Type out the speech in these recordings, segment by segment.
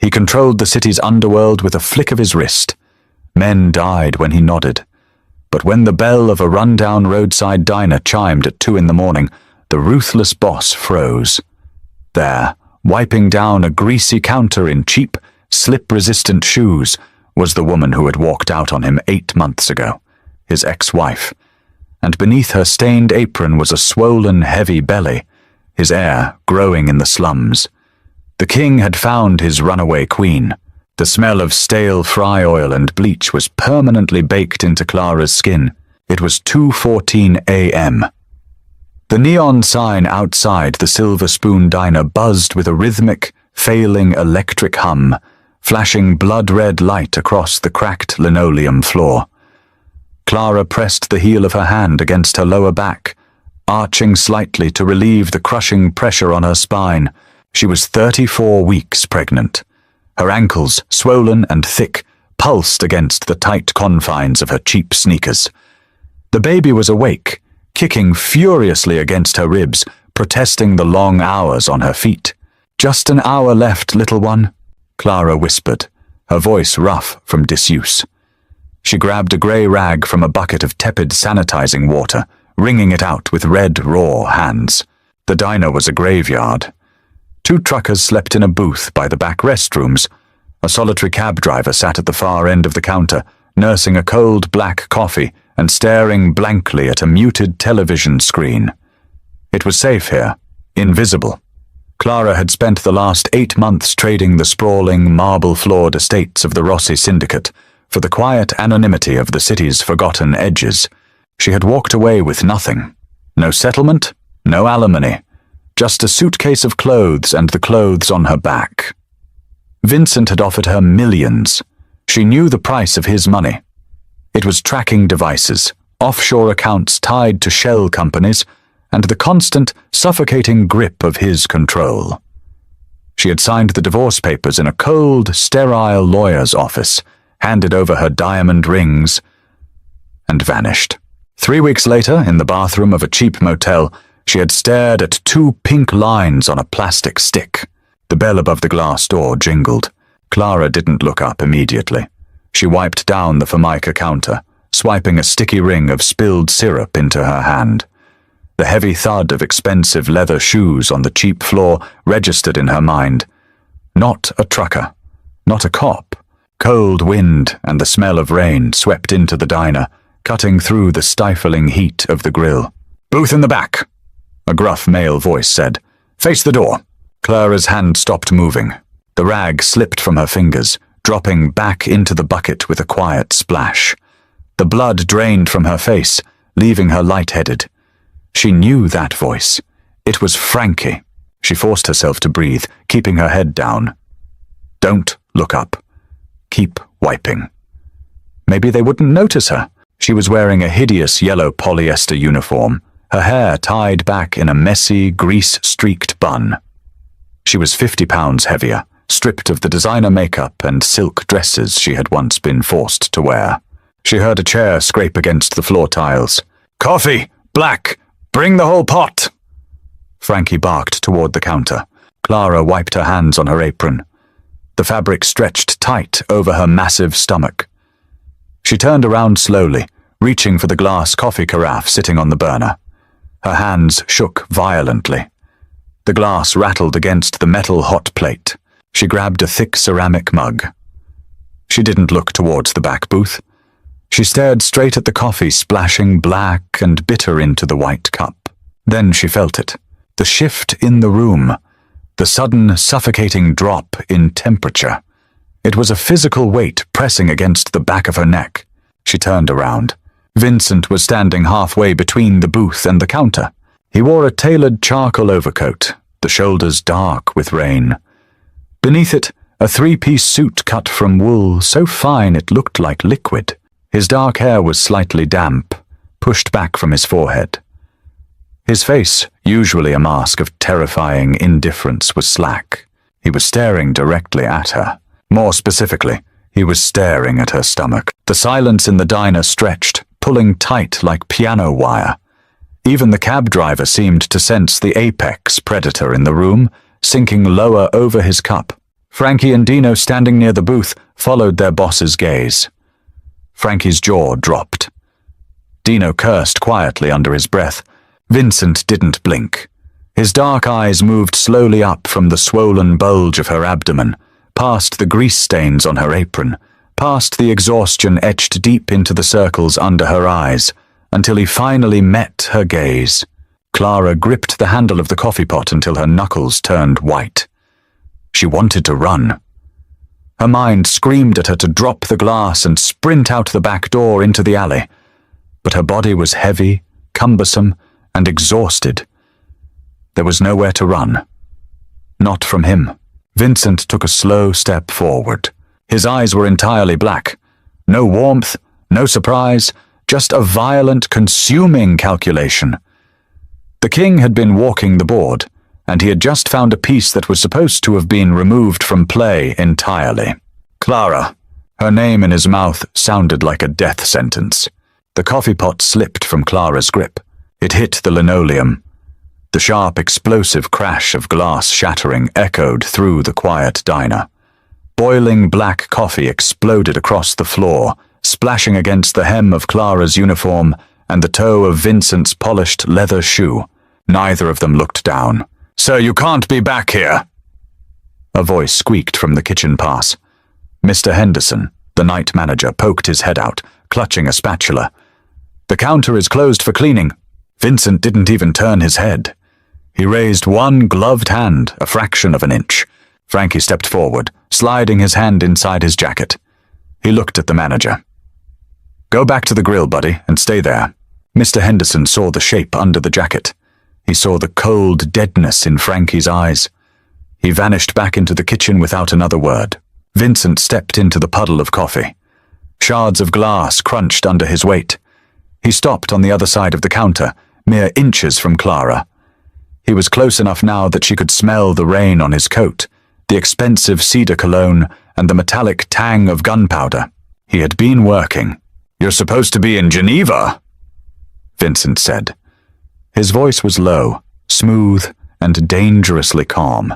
He controlled the city's underworld with a flick of his wrist. Men died when he nodded. But when the bell of a rundown roadside diner chimed at 2 a.m, the ruthless boss froze. There, wiping down a greasy counter in cheap, slip-resistant shoes, was the woman who had walked out on him 8 months ago, his ex-wife. And beneath her stained apron was a swollen, heavy belly, his heir growing in the slums. The king had found his runaway queen. The smell of stale fry oil and bleach was permanently baked into Clara's skin. It was 2:14 a.m. The neon sign outside the Silver Spoon Diner buzzed with a rhythmic, failing electric hum, flashing blood-red light across the cracked linoleum floor. Clara pressed the heel of her hand against her lower back, arching slightly to relieve the crushing pressure on her spine. She was 34 weeks pregnant. Her ankles, swollen and thick, pulsed against the tight confines of her cheap sneakers. The baby was awake, kicking furiously against her ribs, protesting the long hours on her feet. "Just an hour left, little one," Clara whispered, her voice rough from disuse. She grabbed a grey rag from a bucket of tepid sanitizing water, wringing it out with red, raw hands. The diner was a graveyard. 2 truckers slept in a booth by the back restrooms. A solitary cab driver sat at the far end of the counter, nursing a cold black coffee and staring blankly at a muted television screen. It was safe here, invisible. Clara had spent the last 8 months trading the sprawling, marble-floored estates of the Rossi Syndicate for the quiet anonymity of the city's forgotten edges. She had walked away with nothing. No settlement, no alimony. Just a suitcase of clothes and the clothes on her back. Vincent had offered her millions. She knew the price of his money. It was tracking devices, offshore accounts tied to shell companies, and the constant, suffocating grip of his control. She had signed the divorce papers in a cold, sterile lawyer's office, handed over her diamond rings, and vanished. 3 weeks later, in the bathroom of a cheap motel, she had stared at 2 pink lines on a plastic stick. The bell above the glass door jingled. Clara didn't look up immediately. She wiped down the Formica counter, swiping a sticky ring of spilled syrup into her hand. The heavy thud of expensive leather shoes on the cheap floor registered in her mind. Not a trucker. Not a cop. Cold wind and the smell of rain swept into the diner, cutting through the stifling heat of the grill. "Booth in the back," a gruff male voice said. "Face the door." Clara's hand stopped moving. The rag slipped from her fingers, dropping back into the bucket with a quiet splash. The blood drained from her face, leaving her lightheaded. She knew that voice. It was Frankie. She forced herself to breathe, keeping her head down. Don't look up. Keep wiping. Maybe they wouldn't notice her. She was wearing a hideous yellow polyester uniform, her hair tied back in a messy, grease-streaked bun. She was 50 pounds heavier, stripped of the designer makeup and silk dresses she had once been forced to wear. She heard a chair scrape against the floor tiles. "Coffee! Black! Bring the whole pot!" Frankie barked toward the counter. Clara wiped her hands on her apron. The fabric stretched tight over her massive stomach. She turned around slowly, reaching for the glass coffee carafe sitting on the burner. Her hands shook violently. The glass rattled against the metal hot plate. She grabbed a thick ceramic mug. She didn't look towards the back booth. She stared straight at the coffee splashing black and bitter into the white cup. Then she felt it. The shift in the room. The sudden, suffocating drop in temperature. It was a physical weight pressing against the back of her neck. She turned around. Vincent was standing halfway between the booth and the counter. He wore a tailored charcoal overcoat, the shoulders dark with rain. Beneath it, a 3-piece suit cut from wool so fine it looked like liquid. His dark hair was slightly damp, pushed back from his forehead. His face, usually a mask of terrifying indifference, was slack. He was staring directly at her. More specifically, he was staring at her stomach. The silence in the diner stretched, pulling tight like piano wire. Even the cab driver seemed to sense the apex predator in the room, sinking lower over his cup. Frankie and Dino, standing near the booth, followed their boss's gaze. Frankie's jaw dropped. Dino cursed quietly under his breath. Vincent didn't blink. His dark eyes moved slowly up from the swollen bulge of her abdomen, past the grease stains on her apron, past the exhaustion etched deep into the circles under her eyes, until he finally met her gaze. Clara gripped the handle of the coffee pot until her knuckles turned white. She wanted to run. Her mind screamed at her to drop the glass and sprint out the back door into the alley, but her body was heavy, cumbersome, and exhausted. There was nowhere to run. Not from him. Vincent took a slow step forward. His eyes were entirely black. No warmth, no surprise, just a violent, consuming calculation. The king had been walking the board, and he had just found a piece that was supposed to have been removed from play entirely. Clara. Her name in his mouth sounded like a death sentence. The coffee pot slipped from Clara's grip. It hit the linoleum. The sharp, explosive crash of glass shattering echoed through the quiet diner. Boiling black coffee exploded across the floor, splashing against the hem of Clara's uniform and the toe of Vincent's polished leather shoe. Neither of them looked down. "Sir, you can't be back here!" A voice squeaked from the kitchen pass. Mr. Henderson, the night manager, poked his head out, clutching a spatula. "The counter is closed for cleaning." Vincent didn't even turn his head. He raised one gloved hand, a fraction of an inch. Frankie stepped forward, sliding his hand inside his jacket. He looked at the manager. "Go back to the grill, buddy, and stay there." Mr. Henderson saw the shape under the jacket. He saw the cold deadness in Frankie's eyes. He vanished back into the kitchen without another word. Vincent stepped into the puddle of coffee. Shards of glass crunched under his weight. He stopped on the other side of the counter, mere inches from Clara. He was close enough now that she could smell the rain on his coat, the expensive cedar cologne, and the metallic tang of gunpowder. He had been working. "You're supposed to be in Geneva," Vincent said. His voice was low, smooth, and dangerously calm.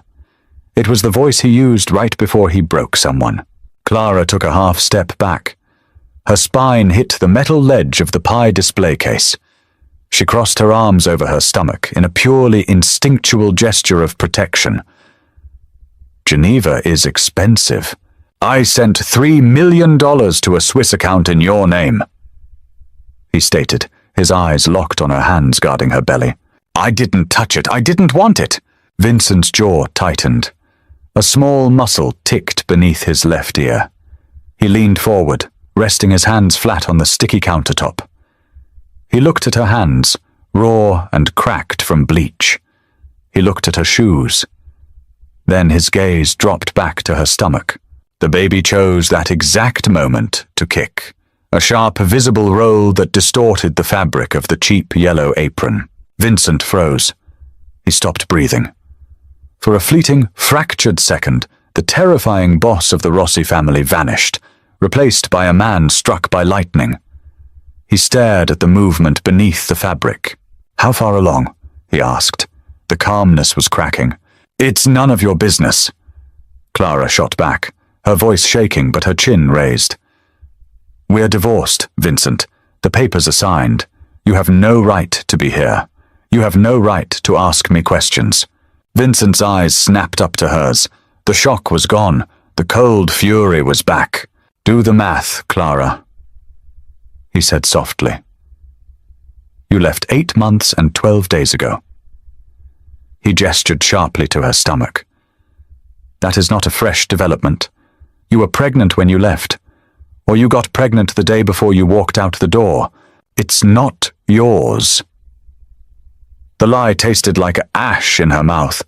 It was the voice he used right before he broke someone. Clara took a half step back. Her spine hit the metal ledge of the pie display case. She crossed her arms over her stomach in a purely instinctual gesture of protection. "Geneva is expensive. I sent $3 million to a Swiss account in your name," he stated, his eyes locked on her hands guarding her belly. "I didn't touch it. I didn't want it." Vincent's jaw tightened. A small muscle ticked beneath his left ear. He leaned forward, resting his hands flat on the sticky countertop. He looked at her hands, raw and cracked from bleach. He looked at her shoes. Then his gaze dropped back to her stomach. The baby chose that exact moment to kick. A sharp, visible roll that distorted the fabric of the cheap yellow apron. Vincent froze. He stopped breathing. For a fleeting, fractured second, the terrifying boss of the Rossi family vanished, replaced by a man struck by lightning. He stared at the movement beneath the fabric. "How far along?" he asked. The calmness was cracking. "It's none of your business." Clara shot back, her voice shaking but her chin raised. "We're divorced, Vincent. The papers are signed. You have no right to be here. You have no right to ask me questions." Vincent's eyes snapped up to hers. The shock was gone. The cold fury was back. "Do the math, Clara," he said softly. "You left 8 months and 12 days ago." He gestured sharply to her stomach. "That is not a fresh development. You were pregnant when you left. Or you got pregnant the day before you walked out the door. It's not yours." The lie tasted like ash in her mouth.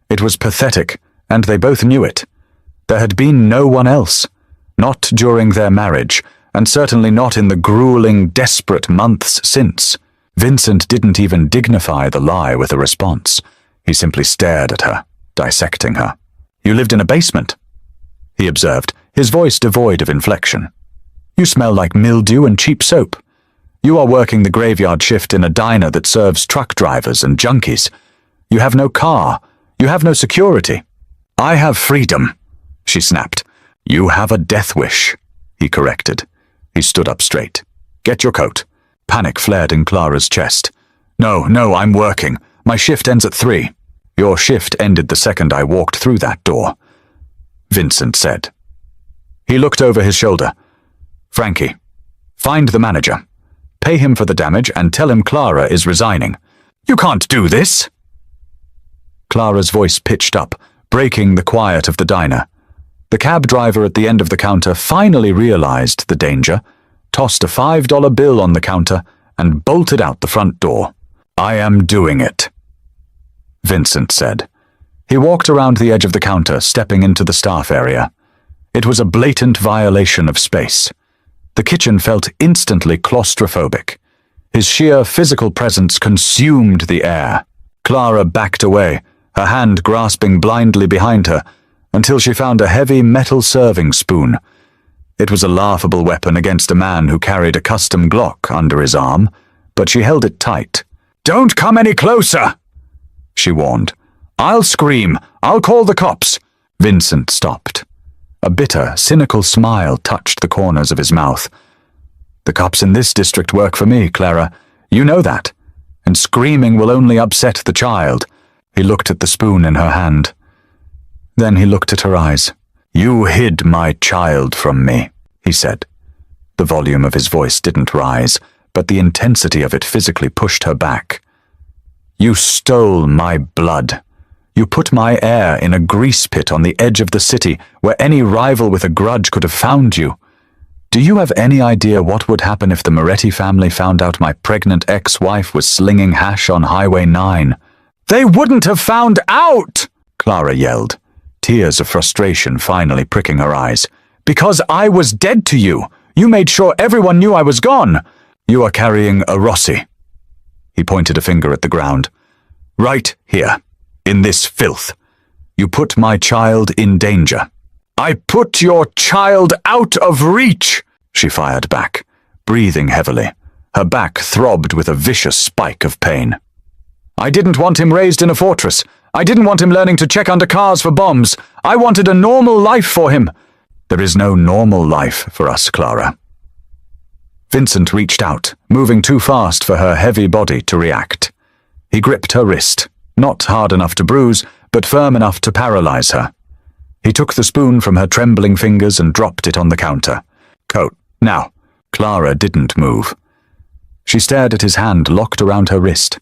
It was pathetic, and they both knew it. There had been no one else. Not during their marriage, and certainly not in the grueling, desperate months since. Vincent didn't even dignify the lie with a response. He simply stared at her, dissecting her. "You lived in a basement," he observed, his voice devoid of inflection. "You smell like mildew and cheap soap. You are working the graveyard shift in a diner that serves truck drivers and junkies. You have no car. You have no security. I have freedom. she snapped. You have a death wish, he corrected. He stood up straight. Get your coat. Panic flared in Clara's chest. No, I'm working. My shift ends at 3. Your shift ended the second I walked through that door, Vincent said. He looked over his shoulder. Frankie, find the manager. Pay him for the damage and tell him Clara is resigning. You can't do this! Clara's voice pitched up, breaking the quiet of the diner. The cab driver at the end of the counter finally realized the danger, tossed a $5 bill on the counter, and bolted out the front door. I am doing it, Vincent said. He walked around the edge of the counter, stepping into the staff area. It was a blatant violation of space. The kitchen felt instantly claustrophobic. His sheer physical presence consumed the air. Clara backed away, her hand grasping blindly behind her, until she found a heavy metal serving spoon. It was a laughable weapon against a man who carried a custom Glock under his arm, but she held it tight. Don't come any closer, she warned. I'll scream. I'll call the cops. Vincent stopped. A bitter, cynical smile touched the corners of his mouth. The cops in this district work for me, Clara. You know that. And screaming will only upset the child. He looked at the spoon in her hand. Then he looked at her eyes. You hid my child from me, he said. The volume of his voice didn't rise, but the intensity of it physically pushed her back. You stole my blood. You put my heir in a grease pit on the edge of the city where any rival with a grudge could have found you. Do you have any idea what would happen if the Moretti family found out my pregnant ex-wife was slinging hash on Highway 9? They wouldn't have found out, Clara yelled, tears of frustration finally pricking her eyes. Because I was dead to you. You made sure everyone knew I was gone. You are carrying a Rossi. He pointed a finger at the ground. Right here. In this filth. You put my child in danger. I put your child out of reach, she fired back, breathing heavily. Her back throbbed with a vicious spike of pain. I didn't want him raised in a fortress. I didn't want him learning to check under cars for bombs. I wanted a normal life for him. There is no normal life for us, Clara. Vincent reached out, moving too fast for her heavy body to react. He gripped her wrist. Not hard enough to bruise, but firm enough to paralyze her. He took the spoon from her trembling fingers and dropped it on the counter. Coat, now. Clara didn't move. She stared at his hand locked around her wrist.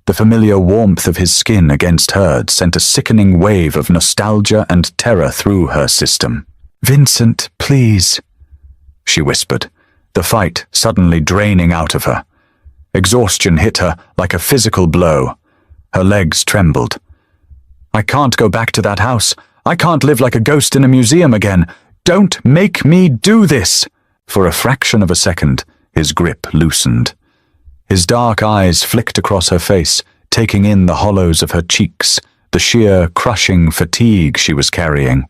The familiar warmth of his skin against hers sent a sickening wave of nostalgia and terror through her system. Vincent, please, she whispered, the fight suddenly draining out of her. Exhaustion hit her like a physical blow. Her legs trembled. I can't go back to that house. I can't live like a ghost in a museum again. Don't make me do this. For a fraction of a second, his grip loosened. His dark eyes flicked across her face, taking in the hollows of her cheeks, the sheer, crushing fatigue she was carrying.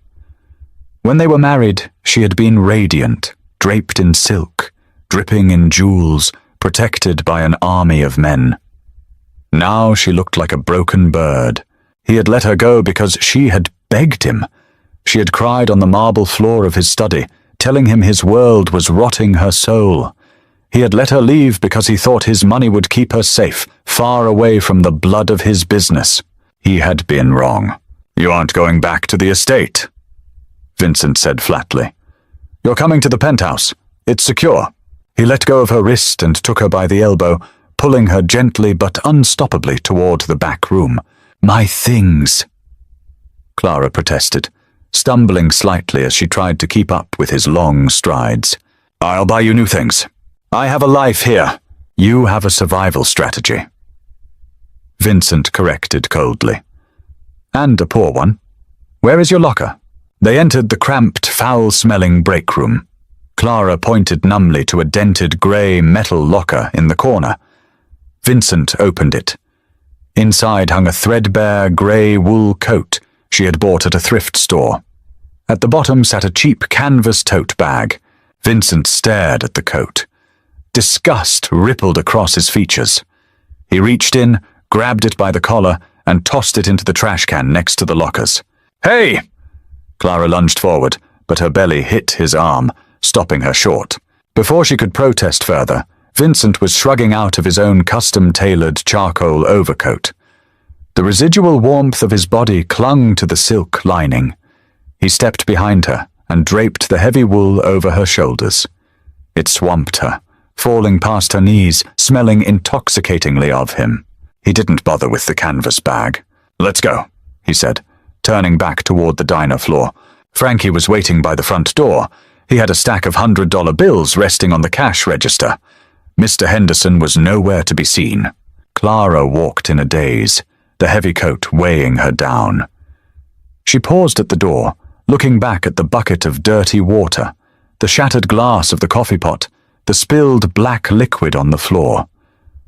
When they were married, she had been radiant, draped in silk, dripping in jewels, protected by an army of men. Now she looked like a broken bird. He had let her go because she had begged him. She had cried on the marble floor of his study, telling him his world was rotting her soul. He had let her leave because he thought his money would keep her safe, far away from the blood of his business. He had been wrong. You aren't going back to the estate, Vincent said flatly. You're coming to the penthouse. It's secure. He let go of her wrist and took her by the elbow, pulling her gently but unstoppably toward the back room. My things, Clara protested, stumbling slightly as she tried to keep up with his long strides. I'll buy you new things. I have a life here. You have a survival strategy. Vincent corrected coldly. And a poor one. Where is your locker? They entered the cramped, foul-smelling break room. Clara pointed numbly to a dented grey metal locker in the corner. Vincent opened it. Inside hung a threadbare grey wool coat she had bought at a thrift store. At the bottom sat a cheap canvas tote bag. Vincent stared at the coat. Disgust rippled across his features. He reached in, grabbed it by the collar, and tossed it into the trash can next to the lockers. Hey! Clara lunged forward, but her belly hit his arm, stopping her short. Before she could protest further, Vincent was shrugging out of his own custom-tailored charcoal overcoat. The residual warmth of his body clung to the silk lining. He stepped behind her and draped the heavy wool over her shoulders. It swamped her, falling past her knees, smelling intoxicatingly of him. He didn't bother with the canvas bag. "Let's go," he said, turning back toward the diner floor. Frankie was waiting by the front door. He had a stack of $100 bills resting on the cash register. Mr. Henderson was nowhere to be seen. Clara walked in a daze, the heavy coat weighing her down. She paused at the door, looking back at the bucket of dirty water, the shattered glass of the coffee pot, the spilled black liquid on the floor.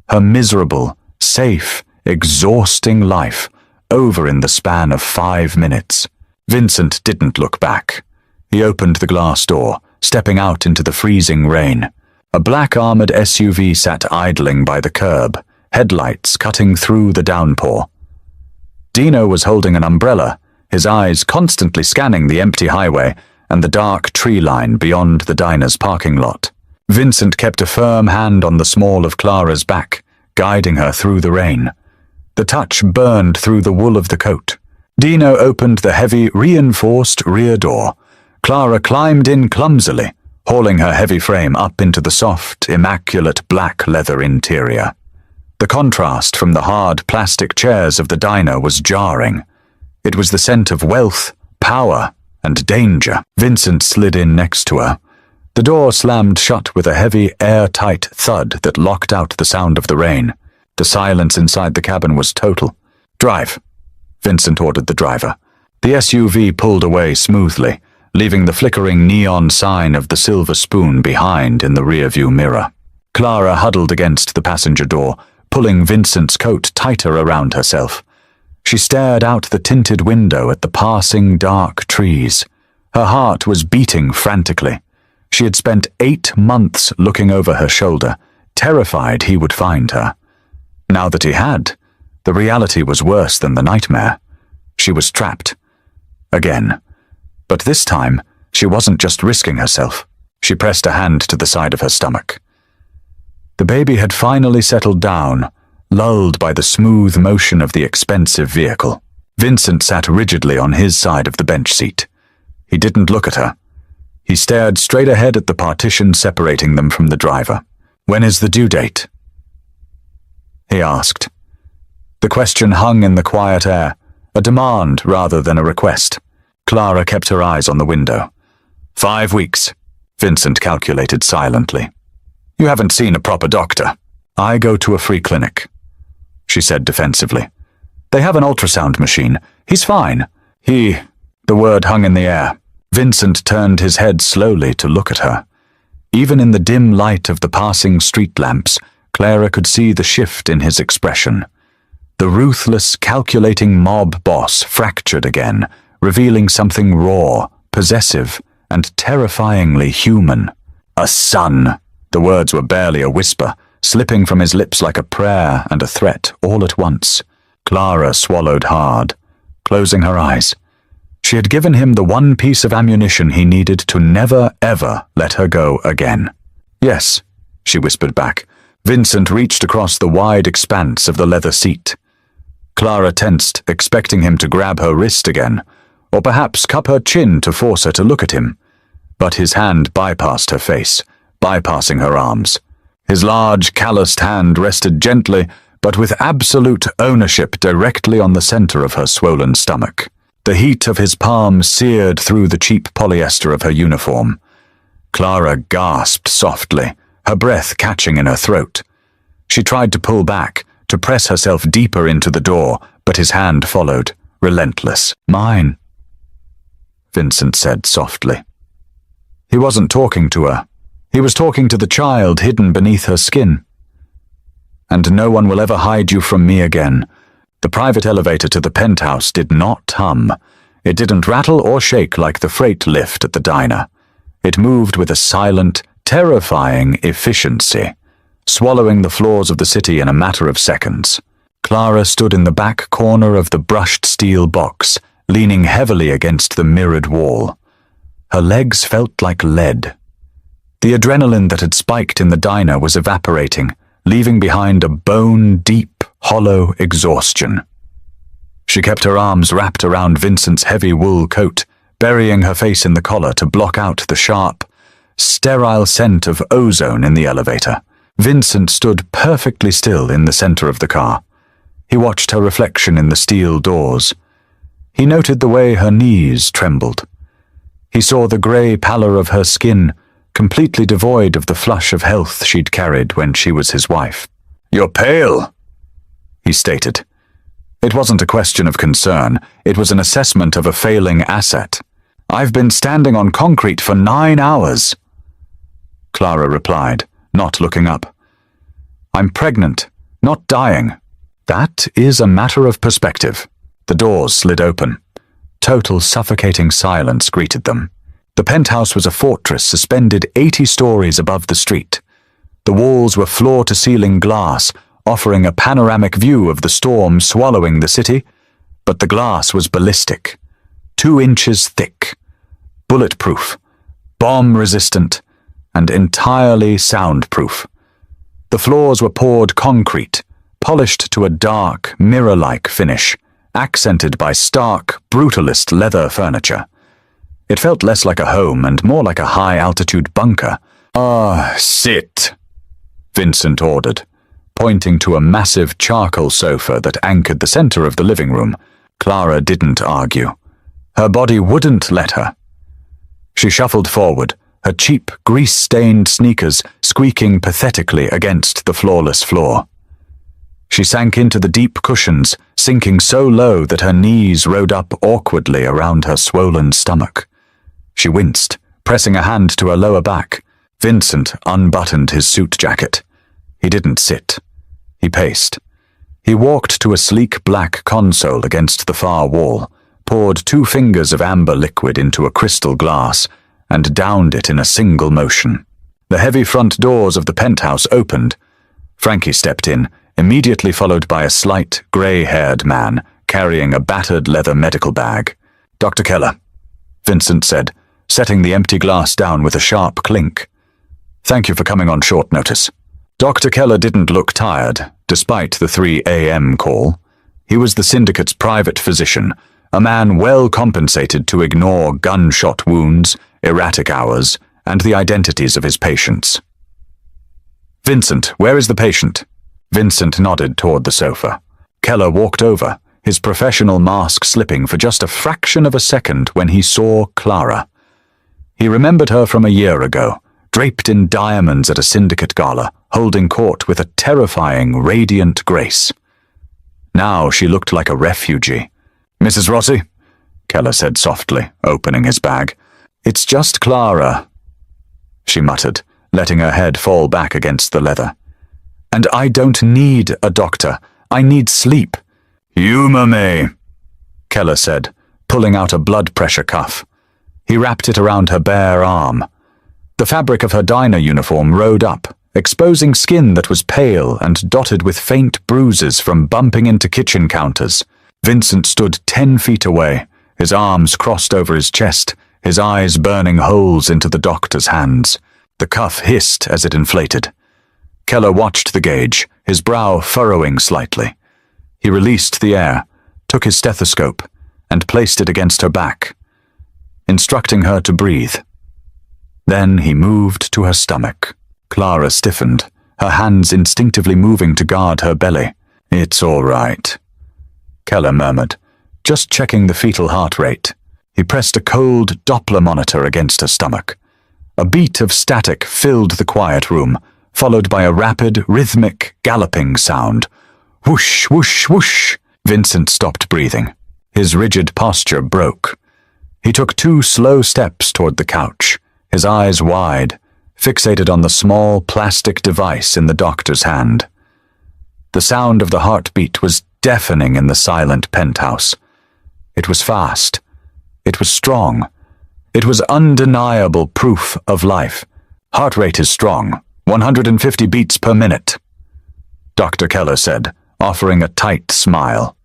Her miserable, safe, exhausting life, over in the span of 5 minutes. Vincent didn't look back. He opened the glass door, stepping out into the freezing rain. A black armored SUV sat idling by the curb, headlights cutting through the downpour. Dino was holding an umbrella, his eyes constantly scanning the empty highway and the dark tree line beyond the diner's parking lot. Vincent kept a firm hand on the small of Clara's back, guiding her through the rain. The touch burned through the wool of the coat. Dino opened the heavy, reinforced rear door. Clara climbed in clumsily, hauling her heavy frame up into the soft, immaculate black leather interior. The contrast from the hard plastic chairs of the diner was jarring. It was the scent of wealth, power, and danger. Vincent slid in next to her. The door slammed shut with a heavy, airtight thud that locked out the sound of the rain. The silence inside the cabin was total. "Drive," Vincent ordered the driver. The SUV pulled away smoothly, leaving the flickering neon sign of the Silver Spoon behind in the rearview mirror. Clara huddled against the passenger door, pulling Vincent's coat tighter around herself. She stared out the tinted window at the passing dark trees. Her heart was beating frantically. She had spent 8 months looking over her shoulder, terrified he would find her. Now that he had, the reality was worse than the nightmare. She was trapped. Again. But this time, she wasn't just risking herself. She pressed a hand to the side of her stomach. The baby had finally settled down, lulled by the smooth motion of the expensive vehicle. Vincent sat rigidly on his side of the bench seat. He didn't look at her. He stared straight ahead at the partition separating them from the driver. "When is the due date?" he asked. The question hung in the quiet air, a demand rather than a request. Clara kept her eyes on the window. 5 weeks, Vincent calculated silently. "You haven't seen a proper doctor." "I go to a free clinic," she said defensively. "They have an ultrasound machine. He's fine." The word hung in the air. Vincent turned his head slowly to look at her. Even in the dim light of the passing street lamps, Clara could see the shift in his expression. The ruthless, calculating mob boss fractured again, revealing something raw, possessive, and terrifyingly human. "A son!" The words were barely a whisper, slipping from his lips like a prayer and a threat all at once. Clara swallowed hard, closing her eyes. She had given him the one piece of ammunition he needed to never, ever let her go again. "Yes," she whispered back. Vincent reached across the wide expanse of the leather seat. Clara tensed, expecting him to grab her wrist again, or perhaps cup her chin to force her to look at him. But his hand bypassed her face, bypassing her arms. His large, calloused hand rested gently, but with absolute ownership directly on the center of her swollen stomach. The heat of his palm seared through the cheap polyester of her uniform. Clara gasped softly, her breath catching in her throat. She tried to pull back, to press herself deeper into the door, but his hand followed, relentless. "Mine," Vincent said softly. He wasn't talking to her. He was talking to the child hidden beneath her skin. "And no one will ever hide you from me again." The private elevator to the penthouse did not hum. It didn't rattle or shake like the freight lift at the diner. It moved with a silent, terrifying efficiency, swallowing the floors of the city in a matter of seconds. Clara stood in the back corner of the brushed steel box, leaning heavily against the mirrored wall. Her legs felt like lead. The adrenaline that had spiked in the diner was evaporating, leaving behind a bone-deep, hollow exhaustion. She kept her arms wrapped around Vincent's heavy wool coat, burying her face in the collar to block out the sharp, sterile scent of ozone in the elevator. Vincent stood perfectly still in the center of the car. He watched her reflection in the steel doors. He noted the way her knees trembled. He saw the grey pallor of her skin, completely devoid of the flush of health she'd carried when she was his wife. "You're pale," he stated. It wasn't a question of concern, it was an assessment of a failing asset. "I've been standing on concrete for 9 hours. Clara replied, not looking up. "I'm pregnant, not dying." "That is a matter of perspective." The doors slid open. Total suffocating silence greeted them. The penthouse was a fortress suspended 80 stories above the street. The walls were floor-to-ceiling glass, offering a panoramic view of the storm swallowing the city, but the glass was ballistic, 2 inches thick, bulletproof, bomb-resistant, and entirely soundproof. The floors were poured concrete, polished to a dark, mirror-like finish, accented by stark, brutalist leather furniture. It felt less like a home and more like a high-altitude bunker. Sit," Vincent ordered, pointing to a massive charcoal sofa that anchored the center of the living room. Clara didn't argue. Her body wouldn't let her. She shuffled forward, her cheap, grease-stained sneakers squeaking pathetically against the floorless floor. She sank into the deep cushions, sinking so low that her knees rode up awkwardly around her swollen stomach. She winced, pressing a hand to her lower back. Vincent unbuttoned his suit jacket. He didn't sit. He paced. He walked to a sleek black console against the far wall, poured 2 fingers of amber liquid into a crystal glass, and downed it in a single motion. The heavy front doors of the penthouse opened. Frankie stepped in, immediately followed by a slight, grey-haired man carrying a battered leather medical bag. "Dr. Keller," Vincent said, setting the empty glass down with a sharp clink. "Thank you for coming on short notice." Dr. Keller didn't look tired, despite the 3 a.m. call. He was the syndicate's private physician, a man well compensated to ignore gunshot wounds, erratic hours, and the identities of his patients. "Vincent, where is the patient?" Vincent nodded toward the sofa. Keller walked over, his professional mask slipping for just a fraction of a second when he saw Clara. He remembered her from a year ago, draped in diamonds at a syndicate gala, holding court with a terrifying, radiant grace. Now she looked like a refugee. "Mrs. Rossi?" Keller said softly, opening his bag. "It's just Clara," she muttered, letting her head fall back against the leather. "And I don't need a doctor. I need sleep." "Humor me," Keller said, pulling out a blood pressure cuff. He wrapped it around her bare arm. The fabric of her diner uniform rode up, exposing skin that was pale and dotted with faint bruises from bumping into kitchen counters. Vincent stood 10 feet away, his arms crossed over his chest, his eyes burning holes into the doctor's hands. The cuff hissed as it inflated. Keller watched the gauge, his brow furrowing slightly. He released the air, took his stethoscope, and placed it against her back, instructing her to breathe. Then he moved to her stomach. Clara stiffened, her hands instinctively moving to guard her belly. "It's all right," Keller murmured, just checking the fetal heart rate. He pressed a cold Doppler monitor against her stomach. A beat of static filled the quiet room, followed by a rapid, rhythmic, galloping sound. Whoosh, whoosh, whoosh. Vincent stopped breathing. His rigid posture broke. He took 2 slow steps toward the couch, his eyes wide, fixated on the small plastic device in the doctor's hand. The sound of the heartbeat was deafening in the silent penthouse. It was fast. It was strong. It was undeniable proof of life. "Heart rate is strong, 150 beats per minute," Dr. Keller said, offering a tight smile.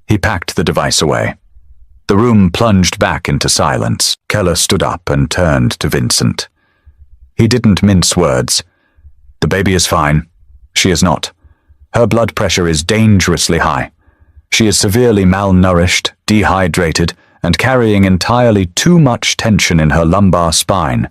He packed the device away. The room plunged back into silence. Keller stood up and turned to Vincent. He didn't mince words. The baby is fine. She is not. Her blood pressure is dangerously high. She is severely malnourished, dehydrated, and carrying entirely too much tension in her lumbar spine.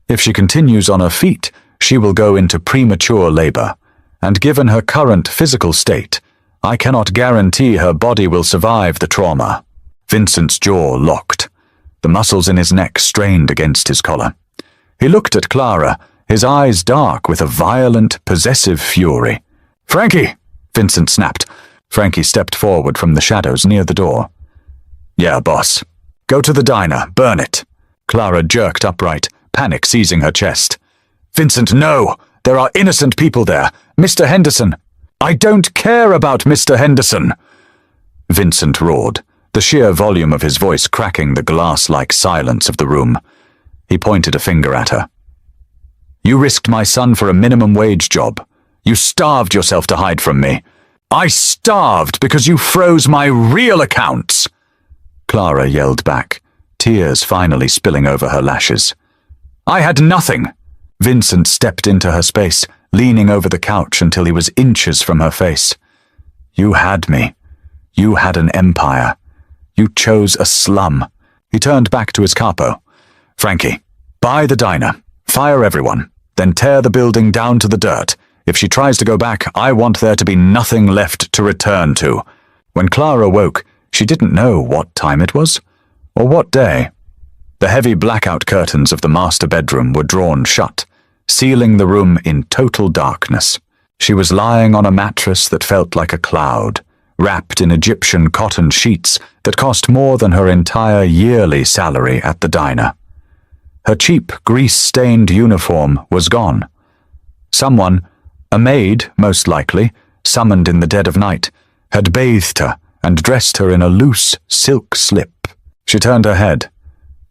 If she continues on her feet, she will go into premature labor, and given her current physical state, I cannot guarantee her body will survive the trauma. Vincent's jaw locked. The muscles in his neck strained against his collar. He looked at Clara, his eyes dark with a violent, possessive fury. "Frankie!" Vincent snapped. Frankie stepped forward from the shadows near the door. "Yeah, boss. Go to the diner, burn it." Clara jerked upright, panic seizing her chest. "Vincent, no! There are innocent people there. Mr. Henderson." "I don't care about Mr. Henderson!" Vincent roared, the sheer volume of his voice cracking the glass-like silence of the room. He pointed a finger at her. "You risked my son for a minimum wage job. You starved yourself to hide from me. I starved because you froze my real accounts!" Clara yelled back, tears finally spilling over her lashes. "I had nothing!" Vincent stepped into her space, leaning over the couch until he was inches from her face. "You had me. You had an empire. You chose a slum." He turned back to his capo. "Frankie, buy the diner, fire everyone, then tear the building down to the dirt. If she tries to go back, I want there to be nothing left to return to." When Clara woke, she didn't know what time it was, or what day. The heavy blackout curtains of the master bedroom were drawn shut, sealing the room in total darkness. She was lying on a mattress that felt like a cloud, wrapped in Egyptian cotton sheets that cost more than her entire yearly salary at the diner. Her cheap, grease-stained uniform was gone. Someone, a maid most likely, summoned in the dead of night, had bathed her and dressed her in a loose silk slip. She turned her head.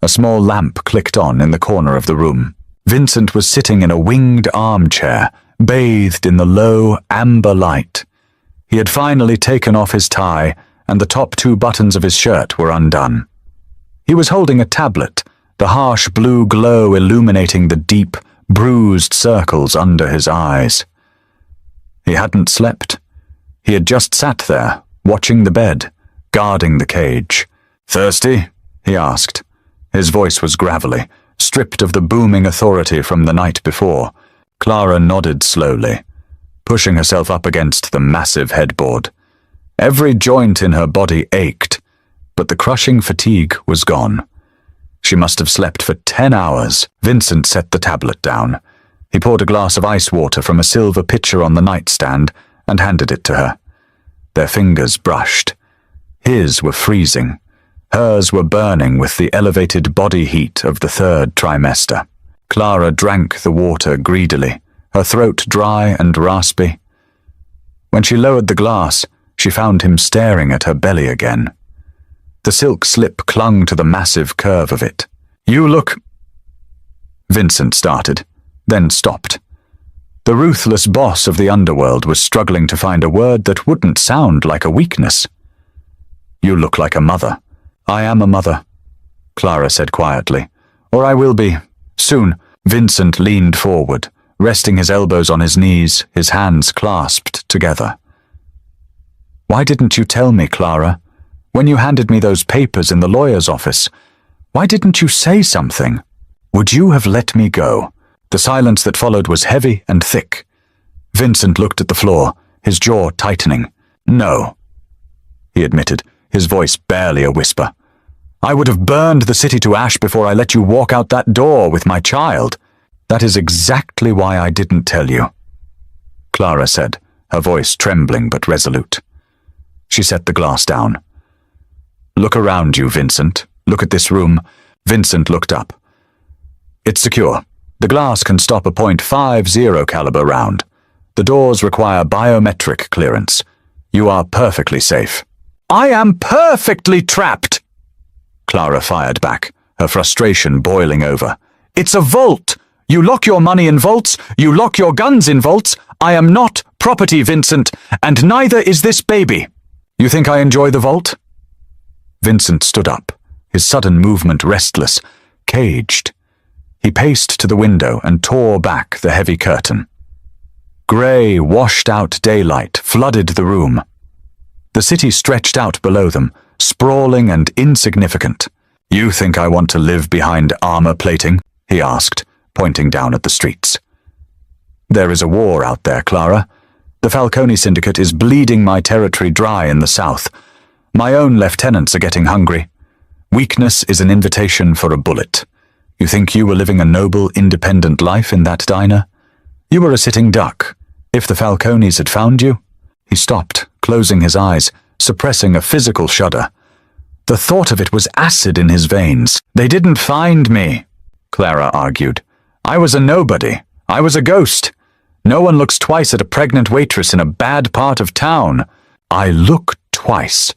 A small lamp clicked on in the corner of the room. Vincent was sitting in a winged armchair, bathed in the low, amber light. He had finally taken off his tie, and the top 2 buttons of his shirt were undone. He was holding a tablet, the harsh blue glow illuminating the deep, bruised circles under his eyes. He hadn't slept. He had just sat there, watching the bed, guarding the cage. "Thirsty?" he asked. His voice was gravelly, stripped of the booming authority from the night before. Clara nodded slowly, pushing herself up against the massive headboard. Every joint in her body ached, but the crushing fatigue was gone. She must have slept for 10 hours. Vincent set the tablet down. He poured a glass of ice water from a silver pitcher on the nightstand and handed it to her. Their fingers brushed. His were freezing. Hers were burning with the elevated body heat of the 3rd trimester. Clara drank the water greedily, her throat dry and raspy. When she lowered the glass, she found him staring at her belly again. The silk slip clung to the massive curve of it. "You look—" Vincent started, then stopped. The ruthless boss of the underworld was struggling to find a word that wouldn't sound like a weakness. "You look like a mother." "I am a mother," Clara said quietly. "Or I will be, soon." Vincent leaned forward, resting his elbows on his knees, his hands clasped together. "Why didn't you tell me, Clara? When you handed me those papers in the lawyer's office, why didn't you say something? Would you have let me go?" The silence that followed was heavy and thick. Vincent looked at the floor, his jaw tightening. "No," he admitted, his voice barely a whisper. "I would have burned the city to ash before I let you walk out that door with my child. That is exactly why I didn't tell you," Clara said, her voice trembling but resolute. She set the glass down. "Look around you, Vincent. Look at this room." Vincent looked up. "It's secure. The glass can stop a .50 caliber round. The doors require biometric clearance. You are perfectly safe." "I am perfectly trapped!" Clara fired back, her frustration boiling over. "It's a vault! You lock your money in vaults, you lock your guns in vaults. I am not property, Vincent, and neither is this baby. You think I enjoy the vault?" Vincent stood up, his sudden movement restless, caged. He paced to the window and tore back the heavy curtain. Grey, washed-out daylight flooded the room. The city stretched out below them, sprawling and insignificant. "You think I want to live behind armor plating?" he asked, pointing down at the streets. "There is a war out there, Clara. The Falcone Syndicate is bleeding my territory dry in the south. My own lieutenants are getting hungry. Weakness is an invitation for a bullet. You think you were living a noble, independent life in that diner? You were a sitting duck. If the Falcones had found you—" He stopped, closing his eyes, suppressing a physical shudder. The thought of it was acid in his veins. "They didn't find me," Clara argued. "I was a nobody. I was a ghost. No one looks twice at a pregnant waitress in a bad part of town." "I look twice,"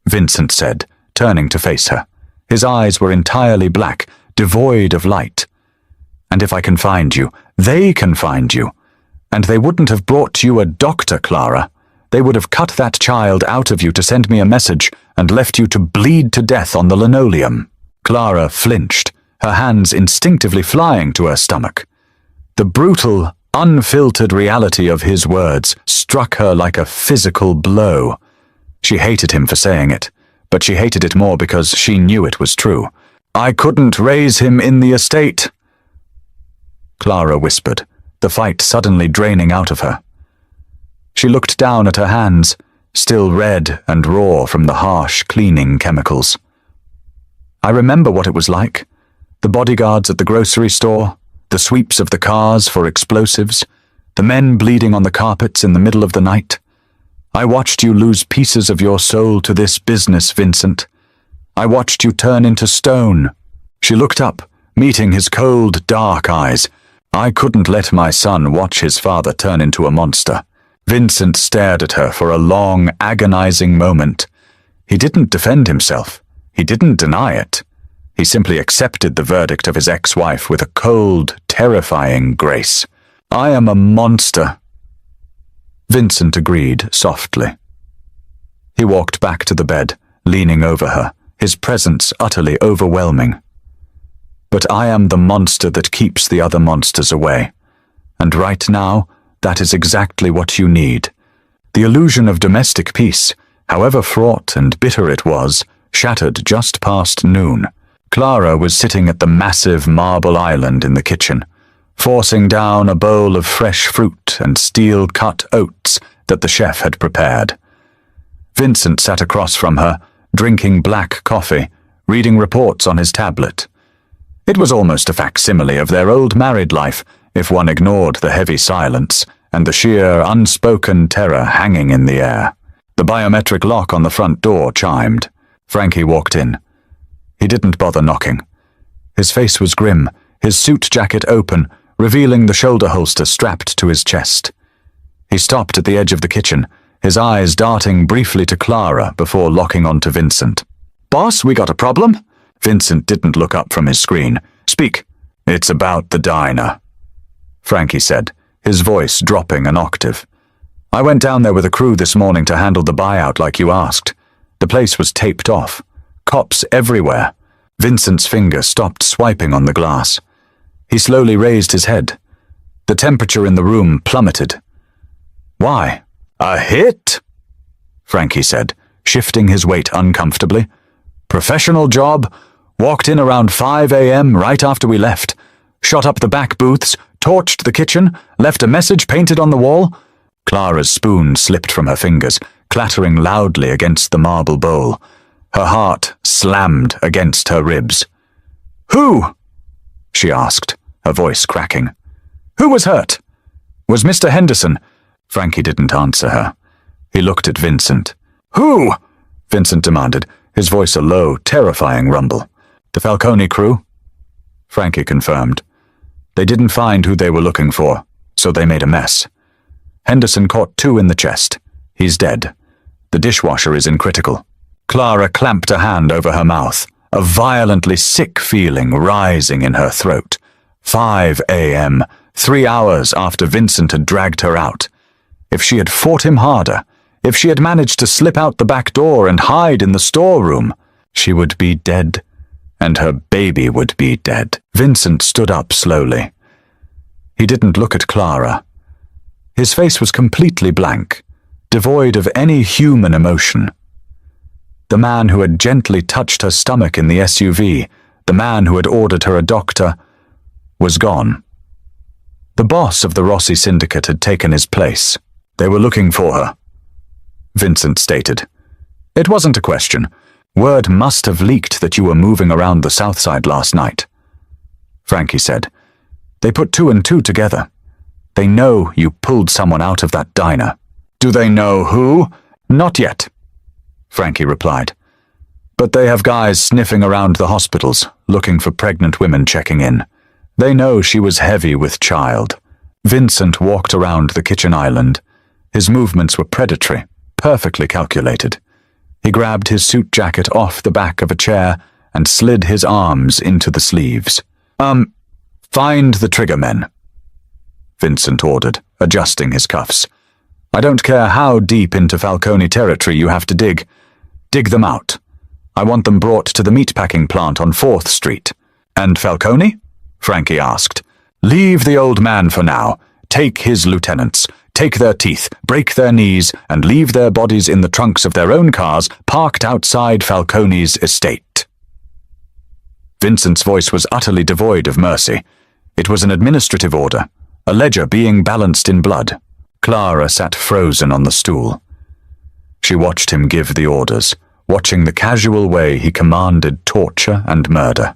Vincent said, turning to face her. His eyes were entirely black, devoid of light. "And if I can find you, they can find you. And they wouldn't have brought you a doctor, Clara. They would have cut that child out of you to send me a message and left you to bleed to death on the linoleum." Clara flinched, her hands instinctively flying to her stomach. The brutal, unfiltered reality of his words struck her like a physical blow. She hated him for saying it, but she hated it more because she knew it was true. "I couldn't raise him in the estate," Clara whispered, the fight suddenly draining out of her. She looked down at her hands, still red and raw from the harsh cleaning chemicals. "I remember what it was like. The bodyguards at the grocery store, the sweeps of the cars for explosives, the men bleeding on the carpets in the middle of the night. I watched you lose pieces of your soul to this business, Vincent. I watched you turn into stone." She looked up, meeting his cold, dark eyes. "I couldn't let my son watch his father turn into a monster." Vincent stared at her for a long, agonizing moment. He didn't defend himself. He didn't deny it. He simply accepted the verdict of his ex-wife with a cold, terrifying grace. "I am a monster," Vincent agreed softly. He walked back to the bed, leaning over her, his presence utterly overwhelming. "But I am the monster that keeps the other monsters away. And right now, that is exactly what you need." The illusion of domestic peace, however fraught and bitter it was, shattered just past noon. Clara was sitting at the massive marble island in the kitchen, forcing down a bowl of fresh fruit and steel-cut oats that the chef had prepared. Vincent sat across from her, drinking black coffee, reading reports on his tablet. It was almost a facsimile of their old married life, if one ignored the heavy silence and the sheer, unspoken terror hanging in the air. The biometric lock on the front door chimed. Frankie walked in. He didn't bother knocking. His face was grim, his suit jacket open, revealing the shoulder holster strapped to his chest. He stopped at the edge of the kitchen, his eyes darting briefly to Clara before locking onto Vincent. "Boss, we got a problem?" Vincent didn't look up from his screen. "Speak." "It's about the diner," Frankie said, his voice dropping an octave. "I went down there with a crew this morning to handle the buyout like you asked. The place was taped off. Cops everywhere." Vincent's finger stopped swiping on the glass. He slowly raised his head. The temperature in the room plummeted. "Why?" "A hit?" Frankie said, shifting his weight uncomfortably. "Professional job. Walked in around 5 a.m. right after we left. Shot up the back booths, torched the kitchen, left a message painted on the wall." Clara's spoon slipped from her fingers, clattering loudly against the marble bowl. Her heart slammed against her ribs. "Who?" she asked, her voice cracking. "Who was hurt?" "Was Mr. Henderson?" Frankie didn't answer her. He looked at Vincent. "Who?" Vincent demanded, his voice a low, terrifying rumble. "The Falcone crew?" Frankie confirmed. "They didn't find who they were looking for, so they made a mess. Henderson caught 2 in the chest. He's dead. The dishwasher is in critical." Clara clamped a hand over her mouth, a violently sick feeling rising in her throat. 5 a.m., 3 hours after Vincent had dragged her out. If she had fought him harder, If she had managed to slip out the back door and hide in the storeroom, she would be dead, and her baby would be dead. Vincent stood up slowly. He didn't look at Clara. His face was completely blank, devoid of any human emotion. The man who had gently touched her stomach in the SUV, the man who had ordered her a doctor, was gone. The boss of the Rossi syndicate had taken his place. They were looking for her, Vincent stated. It wasn't a question. Word must have leaked that you were moving around the south side last night, Frankie said. They put two and two together. They know you pulled someone out of that diner. Do they know who? Not yet, Frankie replied. But they have guys sniffing around the hospitals, looking for pregnant women checking in. They know she was heavy with child. Vincent walked around the kitchen island. His movements were predatory, perfectly calculated. He grabbed his suit jacket off the back of a chair and slid his arms into the sleeves. Find the trigger men, Vincent ordered, adjusting his cuffs. I don't care how deep into Falcone territory you have to dig. Dig them out. I want them brought to the meatpacking plant on 4th Street. And Falcone? Frankie asked. Leave the old man for now. Take his lieutenants. Take their teeth, break their knees, and leave their bodies in the trunks of their own cars parked outside Falcone's estate. Vincent's voice was utterly devoid of mercy. It was an administrative order, a ledger being balanced in blood. Clara sat frozen on the stool. She watched him give the orders, watching the casual way he commanded torture and murder.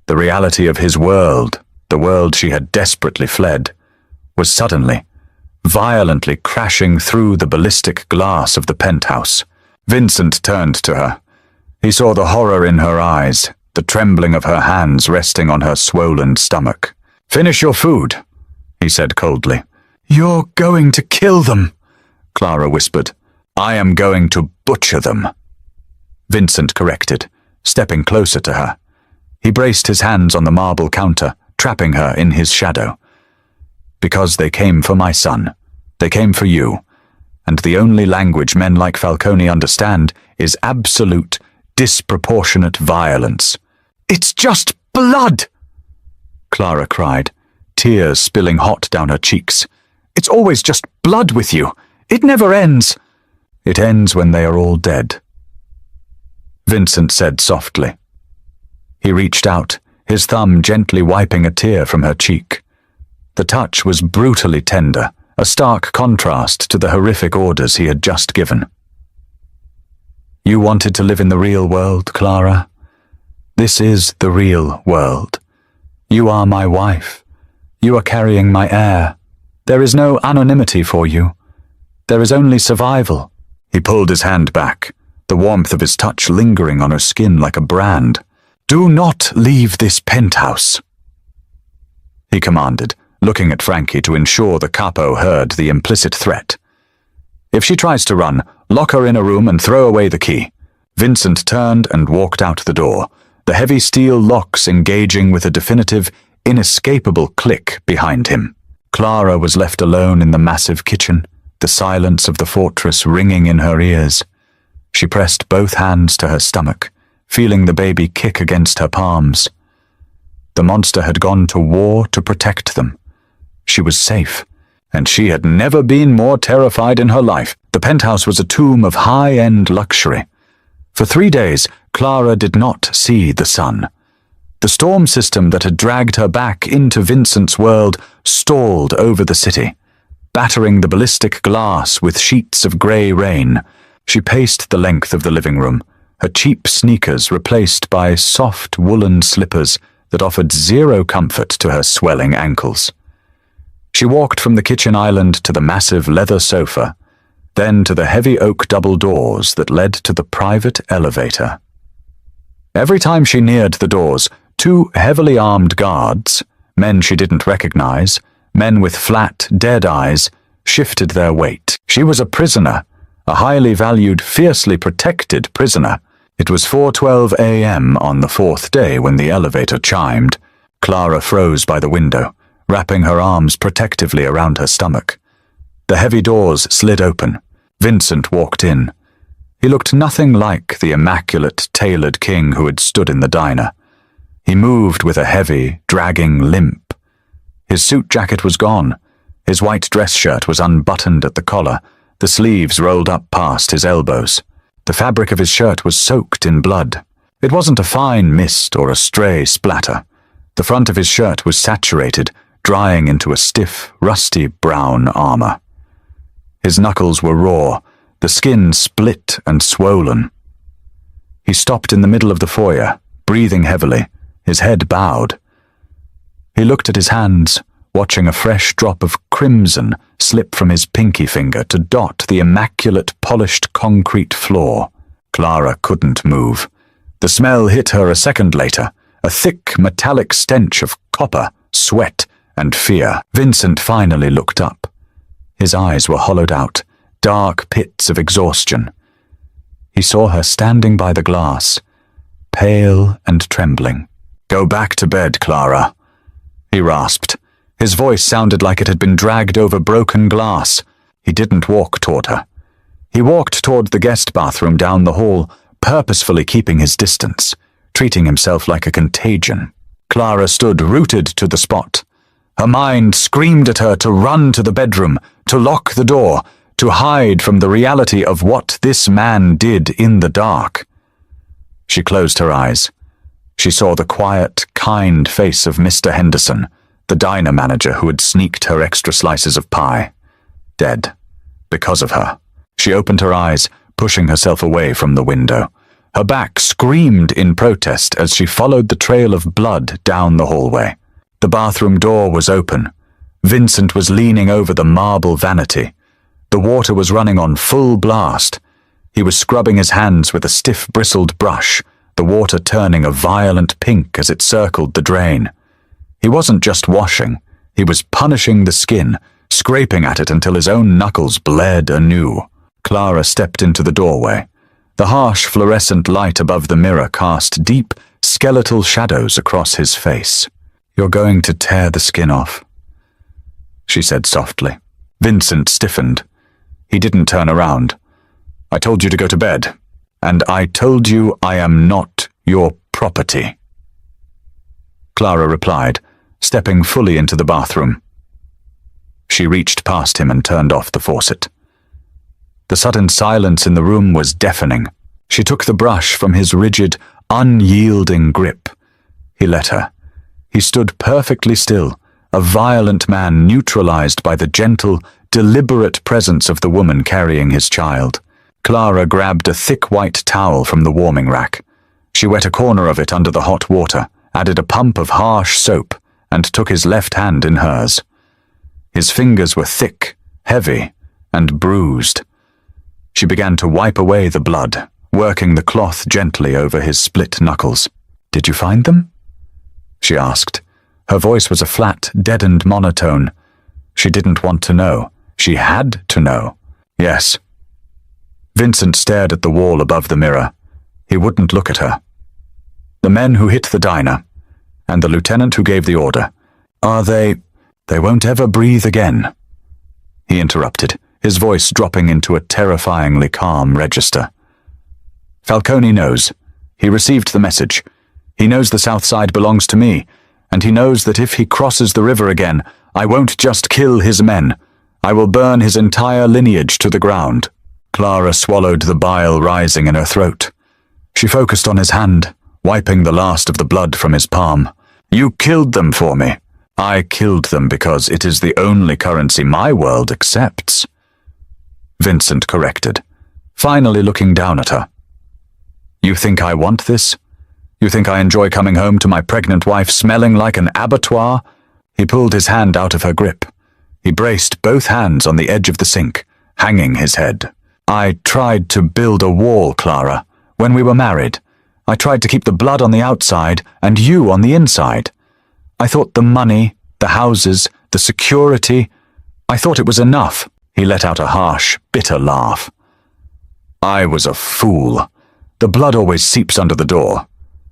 The reality of his world, the world she had desperately fled, was suddenly, violently crashing through the ballistic glass of the penthouse. Vincent turned to her. He saw the horror in her eyes, the trembling of her hands resting on her swollen stomach. Finish your food, he said coldly. You're going to kill them, Clara whispered. I am going to butcher them, Vincent corrected, stepping closer to her. He braced his hands on the marble counter, trapping her in his shadow. Because they came for my son. They came for you. And the only language men like Falcone understand is absolute, disproportionate violence. It's just blood, Clara cried, tears spilling hot down her cheeks. It's always just blood with you. It never ends. It ends when they are all dead, Vincent said softly. He reached out, his thumb gently wiping a tear from her cheek. The touch was brutally tender, a stark contrast to the horrific orders he had just given. You wanted to live in the real world, Clara? This is the real world. You are my wife. You are carrying my heir. There is no anonymity for you. There is only survival. He pulled his hand back, the warmth of his touch lingering on her skin like a brand. Do not leave this penthouse, he commanded, looking at Frankie to ensure the capo heard the implicit threat. If she tries to run, lock her in a room and throw away the key. Vincent turned and walked out the door, the heavy steel locks engaging with a definitive, inescapable click behind him. Clara was left alone in the massive kitchen, the silence of the fortress ringing in her ears. She pressed both hands to her stomach, feeling the baby kick against her palms. The monster had gone to war to protect them. She was safe, and she had never been more terrified in her life. The penthouse was a tomb of high-end luxury. For 3 days, Clara did not see the sun. The storm system that had dragged her back into Vincent's world stalled over the city, battering the ballistic glass with sheets of grey rain. She paced the length of the living room, her cheap sneakers replaced by soft woolen slippers that offered zero comfort to her swelling ankles. She walked from the kitchen island to the massive leather sofa, then to the heavy oak double doors that led to the private elevator. Every time she neared the doors, 2 heavily armed guards, men she didn't recognize, men with flat, dead eyes, shifted their weight. She was a prisoner, a highly valued, fiercely protected prisoner. It was 4:12 a.m. on the 4th day when the elevator chimed. Clara froze by the window, wrapping her arms protectively around her stomach. The heavy doors slid open. Vincent walked in. He looked nothing like the immaculate, tailored king who had stood in the diner. He moved with a heavy, dragging limp. His suit jacket was gone. His white dress shirt was unbuttoned at the collar, the sleeves rolled up past his elbows. The fabric of his shirt was soaked in blood. It wasn't a fine mist or a stray splatter. The front of his shirt was saturated, drying into a stiff, rusty brown armor. His knuckles were raw, the skin split and swollen. He stopped in the middle of the foyer, breathing heavily, his head bowed. He looked at his hands, watching a fresh drop of crimson slip from his pinky finger to dot the immaculate polished concrete floor. Clara couldn't move. The smell hit her a second later, a thick metallic stench of copper, sweat, and fear. Vincent finally looked up. His eyes were hollowed out, dark pits of exhaustion. He saw her standing by the glass, pale and trembling. "Go back to bed, Clara," he rasped. His voice sounded like it had been dragged over broken glass. He didn't walk toward her. He walked toward the guest bathroom down the hall, purposefully keeping his distance, treating himself like a contagion. Clara stood rooted to the spot. Her mind screamed at her to run to the bedroom, to lock the door, to hide from the reality of what this man did in the dark. She closed her eyes. She saw the quiet, kind face of Mr. Henderson, the diner manager who had sneaked her extra slices of pie. Dead. Because of her. She opened her eyes, pushing herself away from the window. Her back screamed in protest as she followed the trail of blood down the hallway. The bathroom door was open. Vincent was leaning over the marble vanity. The water was running on full blast. He was scrubbing his hands with a stiff bristled brush, the water turning a violent pink as it circled the drain. He wasn't just washing, he was punishing the skin, scraping at it until his own knuckles bled anew. Clara stepped into the doorway. The harsh fluorescent light above the mirror cast deep, skeletal shadows across his face. "You're going to tear the skin off," she said softly. Vincent stiffened. He didn't turn around. "I told you to go to bed, and I told you I am not your property," Clara replied, stepping fully into the bathroom. She reached past him and turned off the faucet. The sudden silence in the room was deafening. She took the brush from his rigid, unyielding grip. He let her. He stood perfectly still, a violent man neutralized by the gentle, deliberate presence of the woman carrying his child. Clara grabbed a thick white towel from the warming rack. She wet a corner of it under the hot water, added a pump of harsh soap, and took his left hand in hers. His fingers were thick, heavy, and bruised. She began to wipe away the blood, working the cloth gently over his split knuckles. "Did you find them?" she asked. Her voice was a flat, deadened monotone. She didn't want to know. She had to know. "Yes." Vincent stared at the wall above the mirror. He wouldn't look at her. "The men who hit the diner, and the lieutenant who gave the order, are they won't ever breathe again," he interrupted, his voice dropping into a terrifyingly calm register. "Falcone knows. He received the message. He knows the South Side belongs to me, and he knows that if he crosses the river again, I won't just kill his men. I will burn his entire lineage to the ground." Clara swallowed the bile rising in her throat. She focused on his hand, wiping the last of the blood from his palm. "You killed them for me. I killed them because it is the only currency my world accepts," Vincent corrected, finally looking down at her. "You think I want this? You think I enjoy coming home to my pregnant wife smelling like an abattoir?" He pulled his hand out of her grip. He braced both hands on the edge of the sink, hanging his head. "I tried to build a wall, Clara, when we were married. I tried to keep the blood on the outside and you on the inside. I thought the money, the houses, the security, I thought it was enough." He let out a harsh, bitter laugh. "I was a fool. The blood always seeps under the door.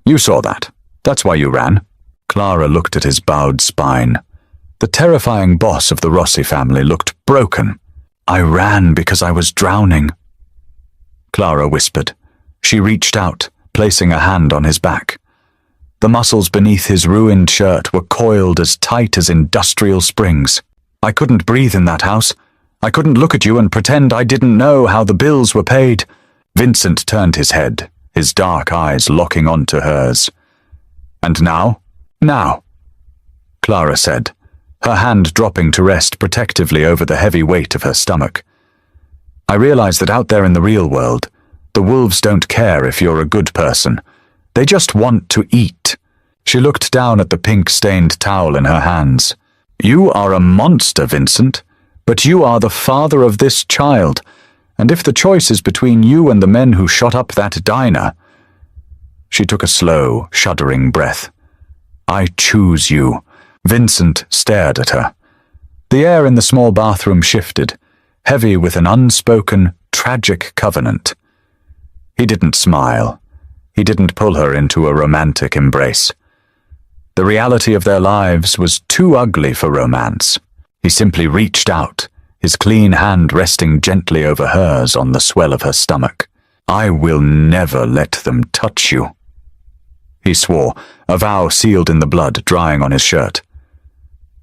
You saw that. That's why you ran." Clara looked at his bowed spine. The terrifying boss of the Rossi family looked broken. I ran because I was drowning, Clara whispered. She reached out, placing a hand on his back. The muscles beneath his ruined shirt were coiled as tight as industrial springs. I couldn't breathe in that house. I couldn't look at you and pretend I didn't know how the bills were paid. Vincent turned his head, his dark eyes locking onto hers. And now? Now, Clara said, her hand dropping to rest protectively over the heavy weight of her stomach. I realize that out there in the real world, the wolves don't care if you're a good person. They just want to eat. She looked down at the pink-stained towel in her hands. You are a monster, Vincent, but you are the father of this child, and if the choice is between you and the men who shot up that diner— She took a slow, shuddering breath. I choose you. Vincent stared at her. The air in the small bathroom shifted, heavy with an unspoken, tragic covenant. He didn't smile. He didn't pull her into a romantic embrace. The reality of their lives was too ugly for romance. He simply reached out, his clean hand resting gently over hers on the swell of her stomach. I will never let them touch you, he swore, a vow sealed in the blood drying on his shirt.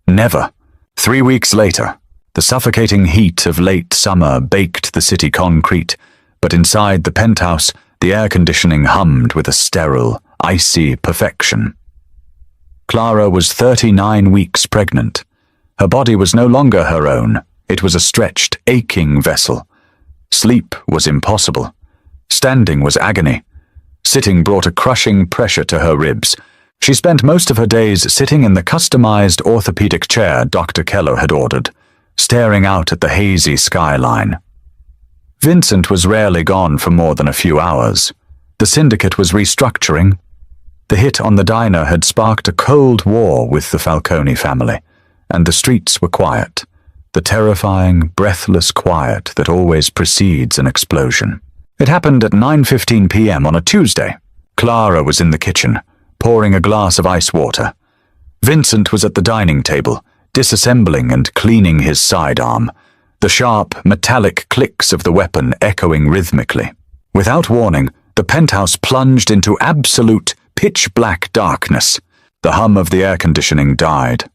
Never. 3 weeks later, the suffocating heat of late summer baked the city concrete, but inside the penthouse, the air conditioning hummed with a sterile, icy perfection. Clara was 39 weeks pregnant. Her body was no longer her own. It was a stretched, aching vessel. Sleep was impossible. Standing was agony. Sitting brought a crushing pressure to her ribs. She spent most of her days sitting in the customized orthopedic chair Dr. Keller had ordered, staring out at the hazy skyline. Vincent was rarely gone for more than a few hours. The syndicate was restructuring. The hit on the diner had sparked a cold war with the Falcone family, and the streets were quiet, the terrifying, breathless quiet that always precedes an explosion. It happened at 9:15 p.m. on a Tuesday. Clara was in the kitchen, pouring a glass of ice water. Vincent was at the dining table, disassembling and cleaning his sidearm, the sharp, metallic clicks of the weapon echoing rhythmically. Without warning, the penthouse plunged into absolute, pitch-black darkness. The hum of the air conditioning died.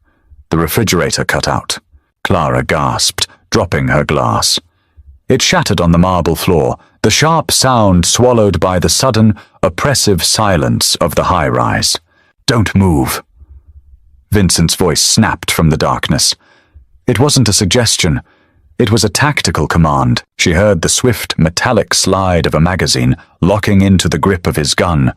The refrigerator cut out. Clara gasped, dropping her glass. It shattered on the marble floor, the sharp sound swallowed by the sudden, oppressive silence of the high-rise. Don't move. Vincent's voice snapped from the darkness. It wasn't a suggestion. It was a tactical command. She heard the swift, metallic slide of a magazine locking into the grip of his gun,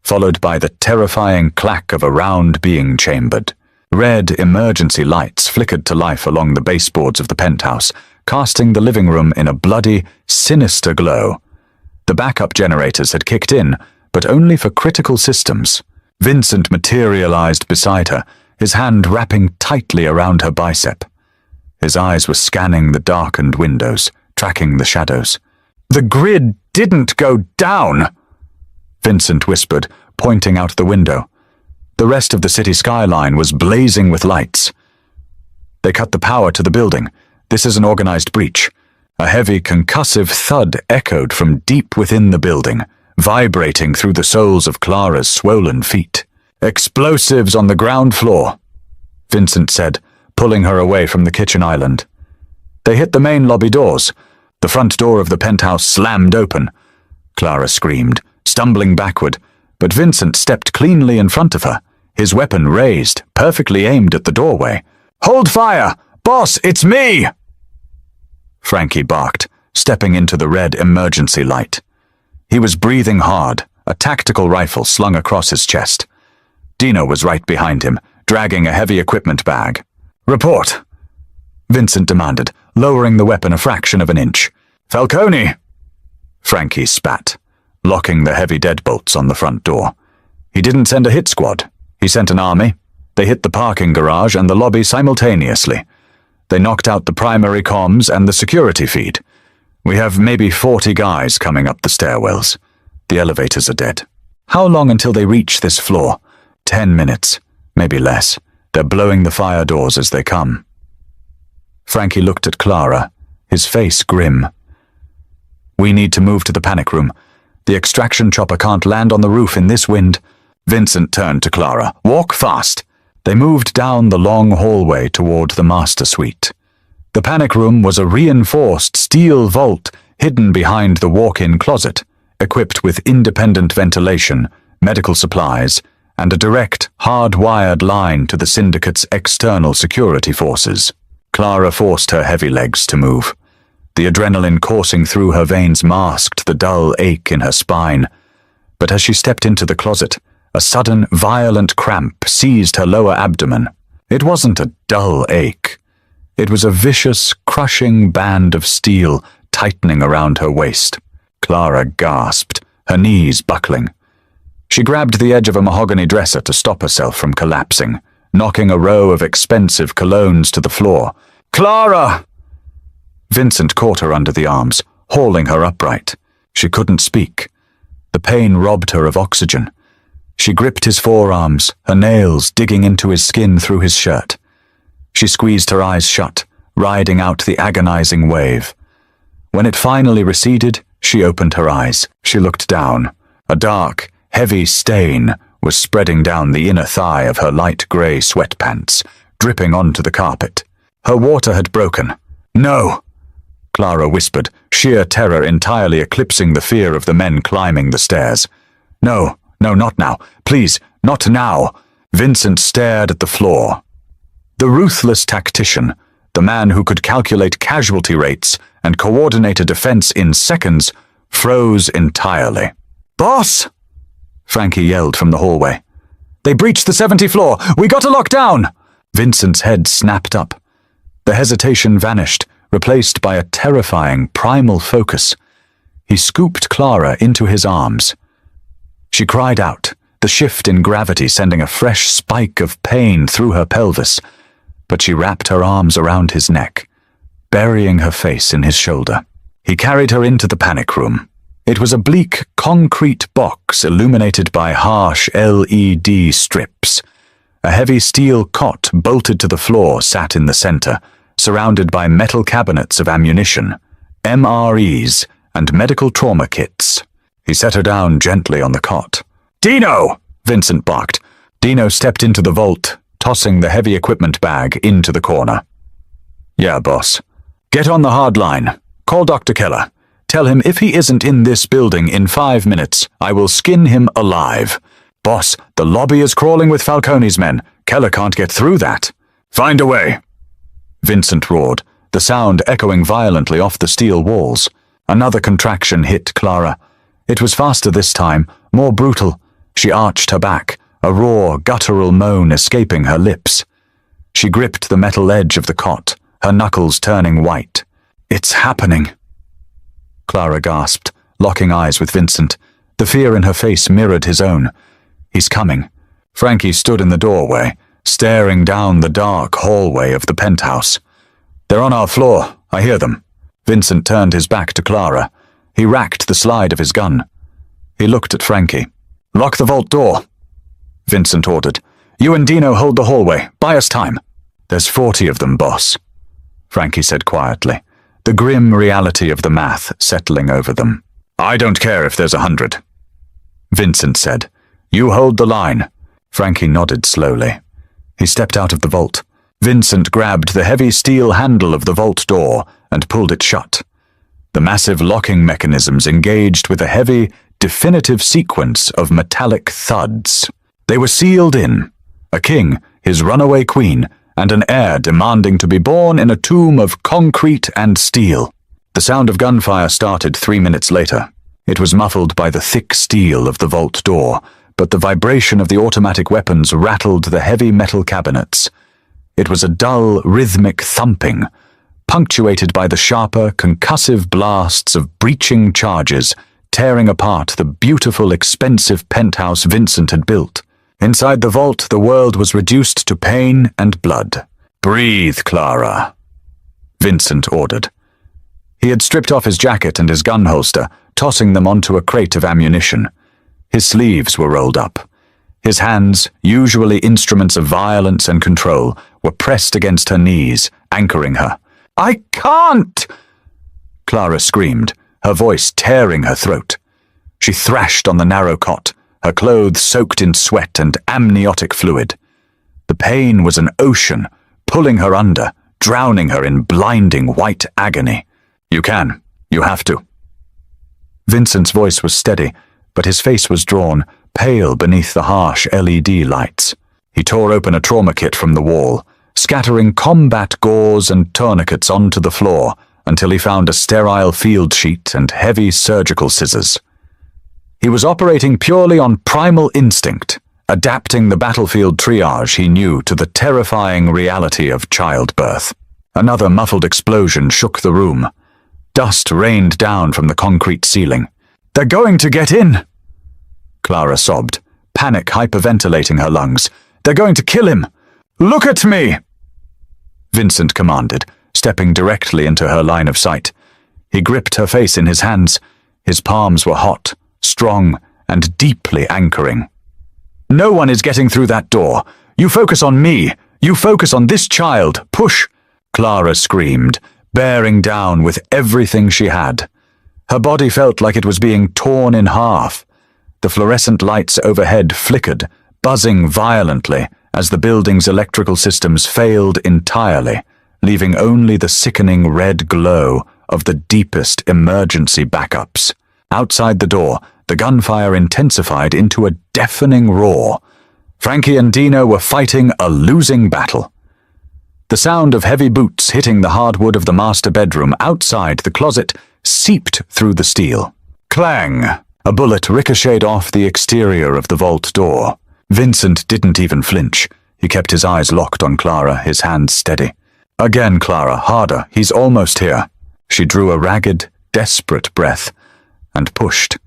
followed by the terrifying clack of a round being chambered. Red emergency lights flickered to life along the baseboards of the penthouse, casting the living room in a bloody, sinister glow. The backup generators had kicked in, but only for critical systems. Vincent materialized beside her, his hand wrapping tightly around her bicep. His eyes were scanning the darkened windows, tracking the shadows. The grid didn't go down, Vincent whispered, pointing out the window. The rest of the city skyline was blazing with lights. They cut the power to the building. This is an organized breach. A heavy, concussive thud echoed from deep within the building, vibrating through the soles of Clara's swollen feet. Explosives on the ground floor, Vincent said, pulling her away from the kitchen island. They hit the main lobby doors. The front door of the penthouse slammed open. Clara screamed, stumbling backward, but Vincent stepped cleanly in front of her, his weapon raised, perfectly aimed at the doorway. Hold fire! Boss, it's me! Frankie barked, stepping into the red emergency light. He was breathing hard, a tactical rifle slung across his chest. Dino was right behind him, dragging a heavy equipment bag. Report, Vincent demanded, lowering the weapon a fraction of an inch. Falcone! Frankie spat, locking the heavy deadbolts on the front door. He didn't send a hit squad. He sent an army. They hit the parking garage and the lobby simultaneously. They knocked out the primary comms and the security feed. We have maybe 40 guys coming up the stairwells. The elevators are dead. How long until they reach this floor? 10 minutes, maybe less. They're blowing the fire doors as they come. Frankie looked at Clara, his face grim. "We need to move to the panic room. The extraction chopper can't land on the roof in this wind." Vincent turned to Clara. "Walk fast." They moved down the long hallway toward the master suite. The panic room was a reinforced steel vault hidden behind the walk-in closet, equipped with independent ventilation, medical supplies, and a direct, hard-wired line to the syndicate's external security forces. Clara forced her heavy legs to move. The adrenaline coursing through her veins masked the dull ache in her spine. But as she stepped into the closet, a sudden, violent cramp seized her lower abdomen. It wasn't a dull ache. It was a vicious, crushing band of steel tightening around her waist. Clara gasped, her knees buckling. She grabbed the edge of a mahogany dresser to stop herself from collapsing, knocking a row of expensive colognes to the floor. "Clara!" Vincent caught her under the arms, hauling her upright. She couldn't speak. The pain robbed her of oxygen. She gripped his forearms, her nails digging into his skin through his shirt. She squeezed her eyes shut, riding out the agonizing wave. When it finally receded, she opened her eyes. She looked down. A dark, heavy stain was spreading down the inner thigh of her light grey sweatpants, dripping onto the carpet. Her water had broken. "No!" Clara whispered, sheer terror entirely eclipsing the fear of the men climbing the stairs. "No, not now. Please, not now." Vincent stared at the floor. The ruthless tactician, the man who could calculate casualty rates and coordinate a defense in seconds, froze entirely. "Boss!" Frankie yelled from the hallway. "They breached the 70th floor! We gotta lock down!" Vincent's head snapped up. The hesitation vanished, replaced by a terrifying, primal focus. He scooped Clara into his arms. She cried out, the shift in gravity sending a fresh spike of pain through her pelvis, but she wrapped her arms around his neck, burying her face in his shoulder. He carried her into the panic room. It was a bleak, concrete box illuminated by harsh LED strips. A heavy steel cot bolted to the floor sat in the center, surrounded by metal cabinets of ammunition, MREs, and medical trauma kits. He set her down gently on the cot. "Dino!" Vincent barked. Dino stepped into the vault, tossing the heavy equipment bag into the corner. "Yeah, boss. Get on the hard line. Call Dr. Keller. Tell him if he isn't in this building in 5 minutes, I will skin him alive. Boss, the lobby is crawling with Falcone's men. Keller can't get through that." "Find a way," Vincent roared, the sound echoing violently off the steel walls. Another contraction hit Clara. It was faster this time, more brutal. She arched her back, a raw, guttural moan escaping her lips. She gripped the metal edge of the cot, her knuckles turning white. "It's happening," Clara gasped, locking eyes with Vincent. The fear in her face mirrored his own. "He's coming." Frankie stood in the doorway, staring down the dark hallway of the penthouse. "They're on our floor. I hear them." Vincent turned his back to Clara. He racked the slide of his gun. He looked at Frankie. "Lock the vault door," Vincent ordered. "You and Dino hold the hallway. Buy us time." "There's 40 of them, boss," Frankie said quietly, the grim reality of the math settling over them. "I don't care if there's 100, Vincent said. "You hold the line." Frankie nodded slowly. He stepped out of the vault. Vincent grabbed the heavy steel handle of the vault door and pulled it shut. The massive locking mechanisms engaged with a heavy, definitive sequence of metallic thuds. They were sealed in. A king, his runaway queen, and an heir demanding to be born in a tomb of concrete and steel. The sound of gunfire started 3 minutes later. It was muffled by the thick steel of the vault door, but the vibration of the automatic weapons rattled the heavy metal cabinets. It was a dull, rhythmic thumping, punctuated by the sharper, concussive blasts of breaching charges, tearing apart the beautiful, expensive penthouse Vincent had built. Inside the vault, the world was reduced to pain and blood. "Breathe, Clara," Vincent ordered. He had stripped off his jacket and his gun holster, tossing them onto a crate of ammunition. His sleeves were rolled up. His hands, usually instruments of violence and control, were pressed against her knees, anchoring her. "I can't!" Clara screamed, her voice tearing her throat. She thrashed on the narrow cot, her clothes soaked in sweat and amniotic fluid. The pain was an ocean, pulling her under, drowning her in blinding white agony. You can. You have to. Vincent's voice was steady, but his face was drawn, pale beneath the harsh LED lights. He tore open a trauma kit from the wall, scattering combat gauze and tourniquets onto the floor until he found a sterile field sheet and heavy surgical scissors. He was operating purely on primal instinct, adapting the battlefield triage he knew to the terrifying reality of childbirth. Another muffled explosion shook the room. Dust rained down from the concrete ceiling. "They're going to get in!" Clara sobbed, panic hyperventilating her lungs. "They're going to kill him! Look at me!" Vincent commanded, stepping directly into her line of sight. He gripped her face in his hands. His palms were hot, strong, and deeply anchoring. "No one is getting through that door. You focus on me. You focus on this child. Push!" Clara screamed, bearing down with everything she had. Her body felt like it was being torn in half. The fluorescent lights overhead flickered, buzzing violently as the building's electrical systems failed entirely, leaving only the sickening red glow of the deepest emergency backups. Outside the door, the gunfire intensified into a deafening roar. Frankie and Dino were fighting a losing battle. The sound of heavy boots hitting the hardwood of the master bedroom outside the closet seeped through the steel. Clang! A bullet ricocheted off the exterior of the vault door. Vincent didn't even flinch. He kept his eyes locked on Clara, his hands steady. "Again, Clara, harder. He's almost here." She drew a ragged, desperate breath and pushed.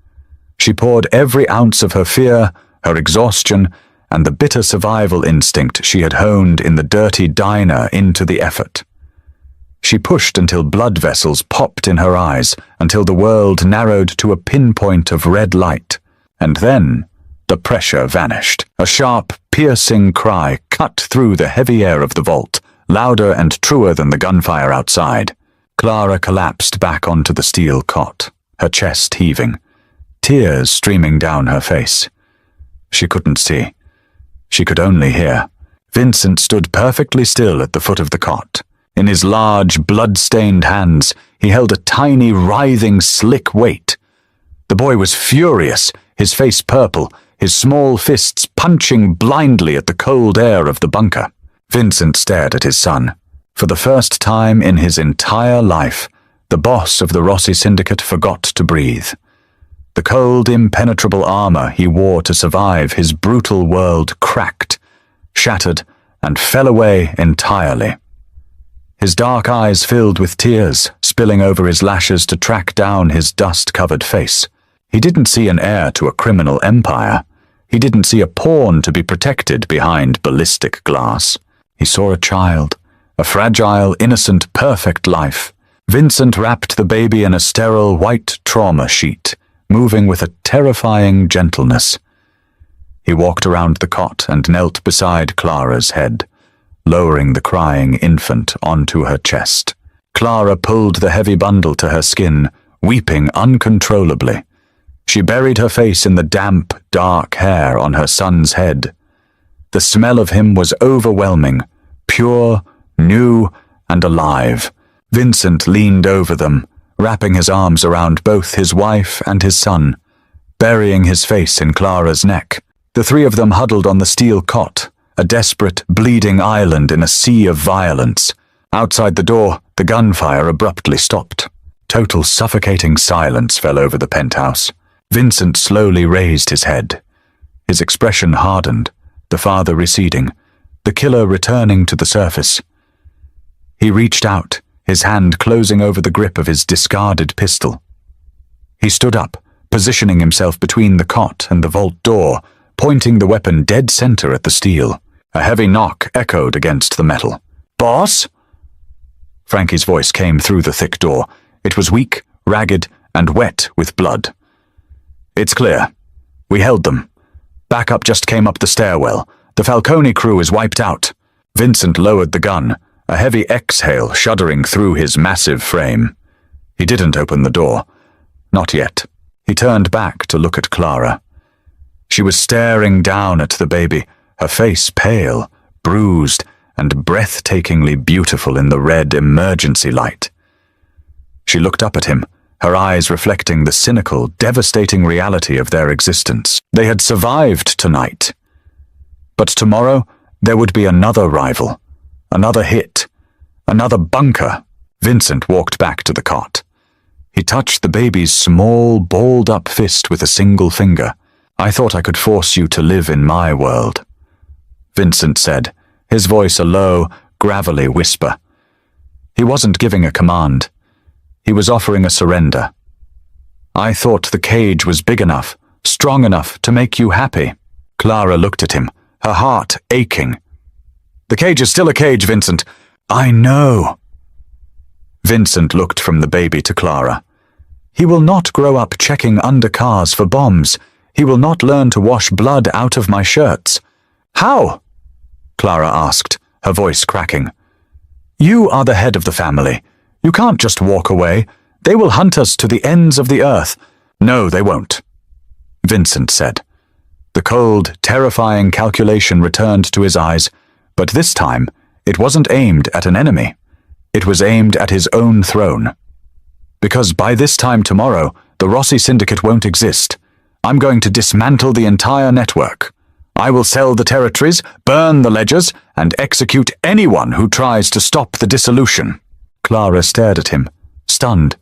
She poured every ounce of her fear, her exhaustion, and the bitter survival instinct she had honed in the dirty diner into the effort. She pushed until blood vessels popped in her eyes, until the world narrowed to a pinpoint of red light. And then the pressure vanished. A sharp, piercing cry cut through the heavy air of the vault, louder and truer than the gunfire outside. Clara collapsed back onto the steel cot, her chest heaving, tears streaming down her face. She couldn't see. She could only hear. Vincent stood perfectly still at the foot of the cot. In his large, blood-stained hands, he held a tiny, writhing, slick weight. The boy was furious, his face purple, his small fists punching blindly at the cold air of the bunker. Vincent stared at his son. For the first time in his entire life, the boss of the Rossi Syndicate forgot to breathe. The cold, impenetrable armor he wore to survive his brutal world cracked, shattered, and fell away entirely. His dark eyes filled with tears, spilling over his lashes to track down his dust-covered face. He didn't see an heir to a criminal empire. He didn't see a pawn to be protected behind ballistic glass. He saw a child, a fragile, innocent, perfect life. Vincent wrapped the baby in a sterile white trauma sheet, moving with a terrifying gentleness. He walked around the cot and knelt beside Clara's head, lowering the crying infant onto her chest. Clara pulled the heavy bundle to her skin, weeping uncontrollably. She buried her face in the damp, dark hair on her son's head. The smell of him was overwhelming, pure, new, and alive. Vincent leaned over them, wrapping his arms around both his wife and his son, burying his face in Clara's neck. The three of them huddled on the steel cot, a desperate, bleeding island in a sea of violence. Outside the door, the gunfire abruptly stopped. Total suffocating silence fell over the penthouse. Vincent slowly raised his head. His expression hardened, the father receding, the killer returning to the surface. He reached out, his hand closing over the grip of his discarded pistol. He stood up, positioning himself between the cot and the vault door, pointing the weapon dead center at the steel. A heavy knock echoed against the metal. "Boss?" Frankie's voice came through the thick door. It was weak, ragged, and wet with blood. "It's clear. We held them. Backup just came up the stairwell. The Falcone crew is wiped out." Vincent lowered the gun, a heavy exhale shuddering through his massive frame. He didn't open the door. Not yet. He turned back to look at Clara. She was staring down at the baby, her face pale, bruised, and breathtakingly beautiful in the red emergency light. She looked up at him, her eyes reflecting the cynical, devastating reality of their existence. They had survived tonight. But tomorrow, there would be another rival, another hit, another bunker. Vincent walked back to the cot. He touched the baby's small, balled-up fist with a single finger. "I thought I could force you to live in my world," Vincent said, his voice a low, gravelly whisper. He wasn't giving a command. He was offering a surrender. "I thought the cage was big enough, strong enough to make you happy." Clara looked at him, her heart aching. "The cage is still a cage, Vincent." "I know." Vincent looked from the baby to Clara. "He will not grow up checking under cars for bombs. He will not learn to wash blood out of my shirts." "How?" Clara asked, her voice cracking. "You are the head of the family. You can't just walk away. They will hunt us to the ends of the earth." "No, they won't," Vincent said. The cold, terrifying calculation returned to his eyes, but this time it wasn't aimed at an enemy. It was aimed at his own throne. "Because by this time tomorrow, the Rossi Syndicate won't exist. I'm going to dismantle the entire network. I will sell the territories, burn the ledgers, and execute anyone who tries to stop the dissolution." Clara stared at him, stunned.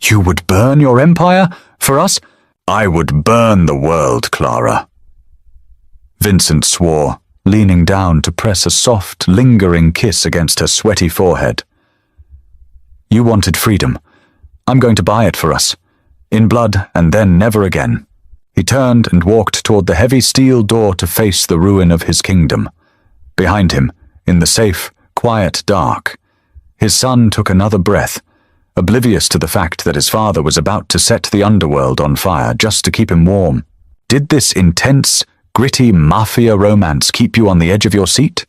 "You would burn your empire? For us?" "I would burn the world, Clara." Vincent swore, leaning down to press a soft, lingering kiss against her sweaty forehead. "You wanted freedom. I'm going to buy it for us. In blood, and then never again." He turned and walked toward the heavy steel door to face the ruin of his kingdom. Behind him, in the safe, quiet dark, his son took another breath, oblivious to the fact that his father was about to set the underworld on fire just to keep him warm. Did this intense, gritty mafia romance keep you on the edge of your seat?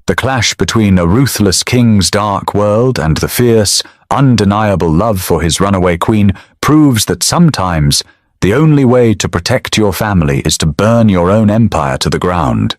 The clash between a ruthless king's dark world and the fierce, undeniable love for his runaway queen proves that sometimes the only way to protect your family is to burn your own empire to the ground.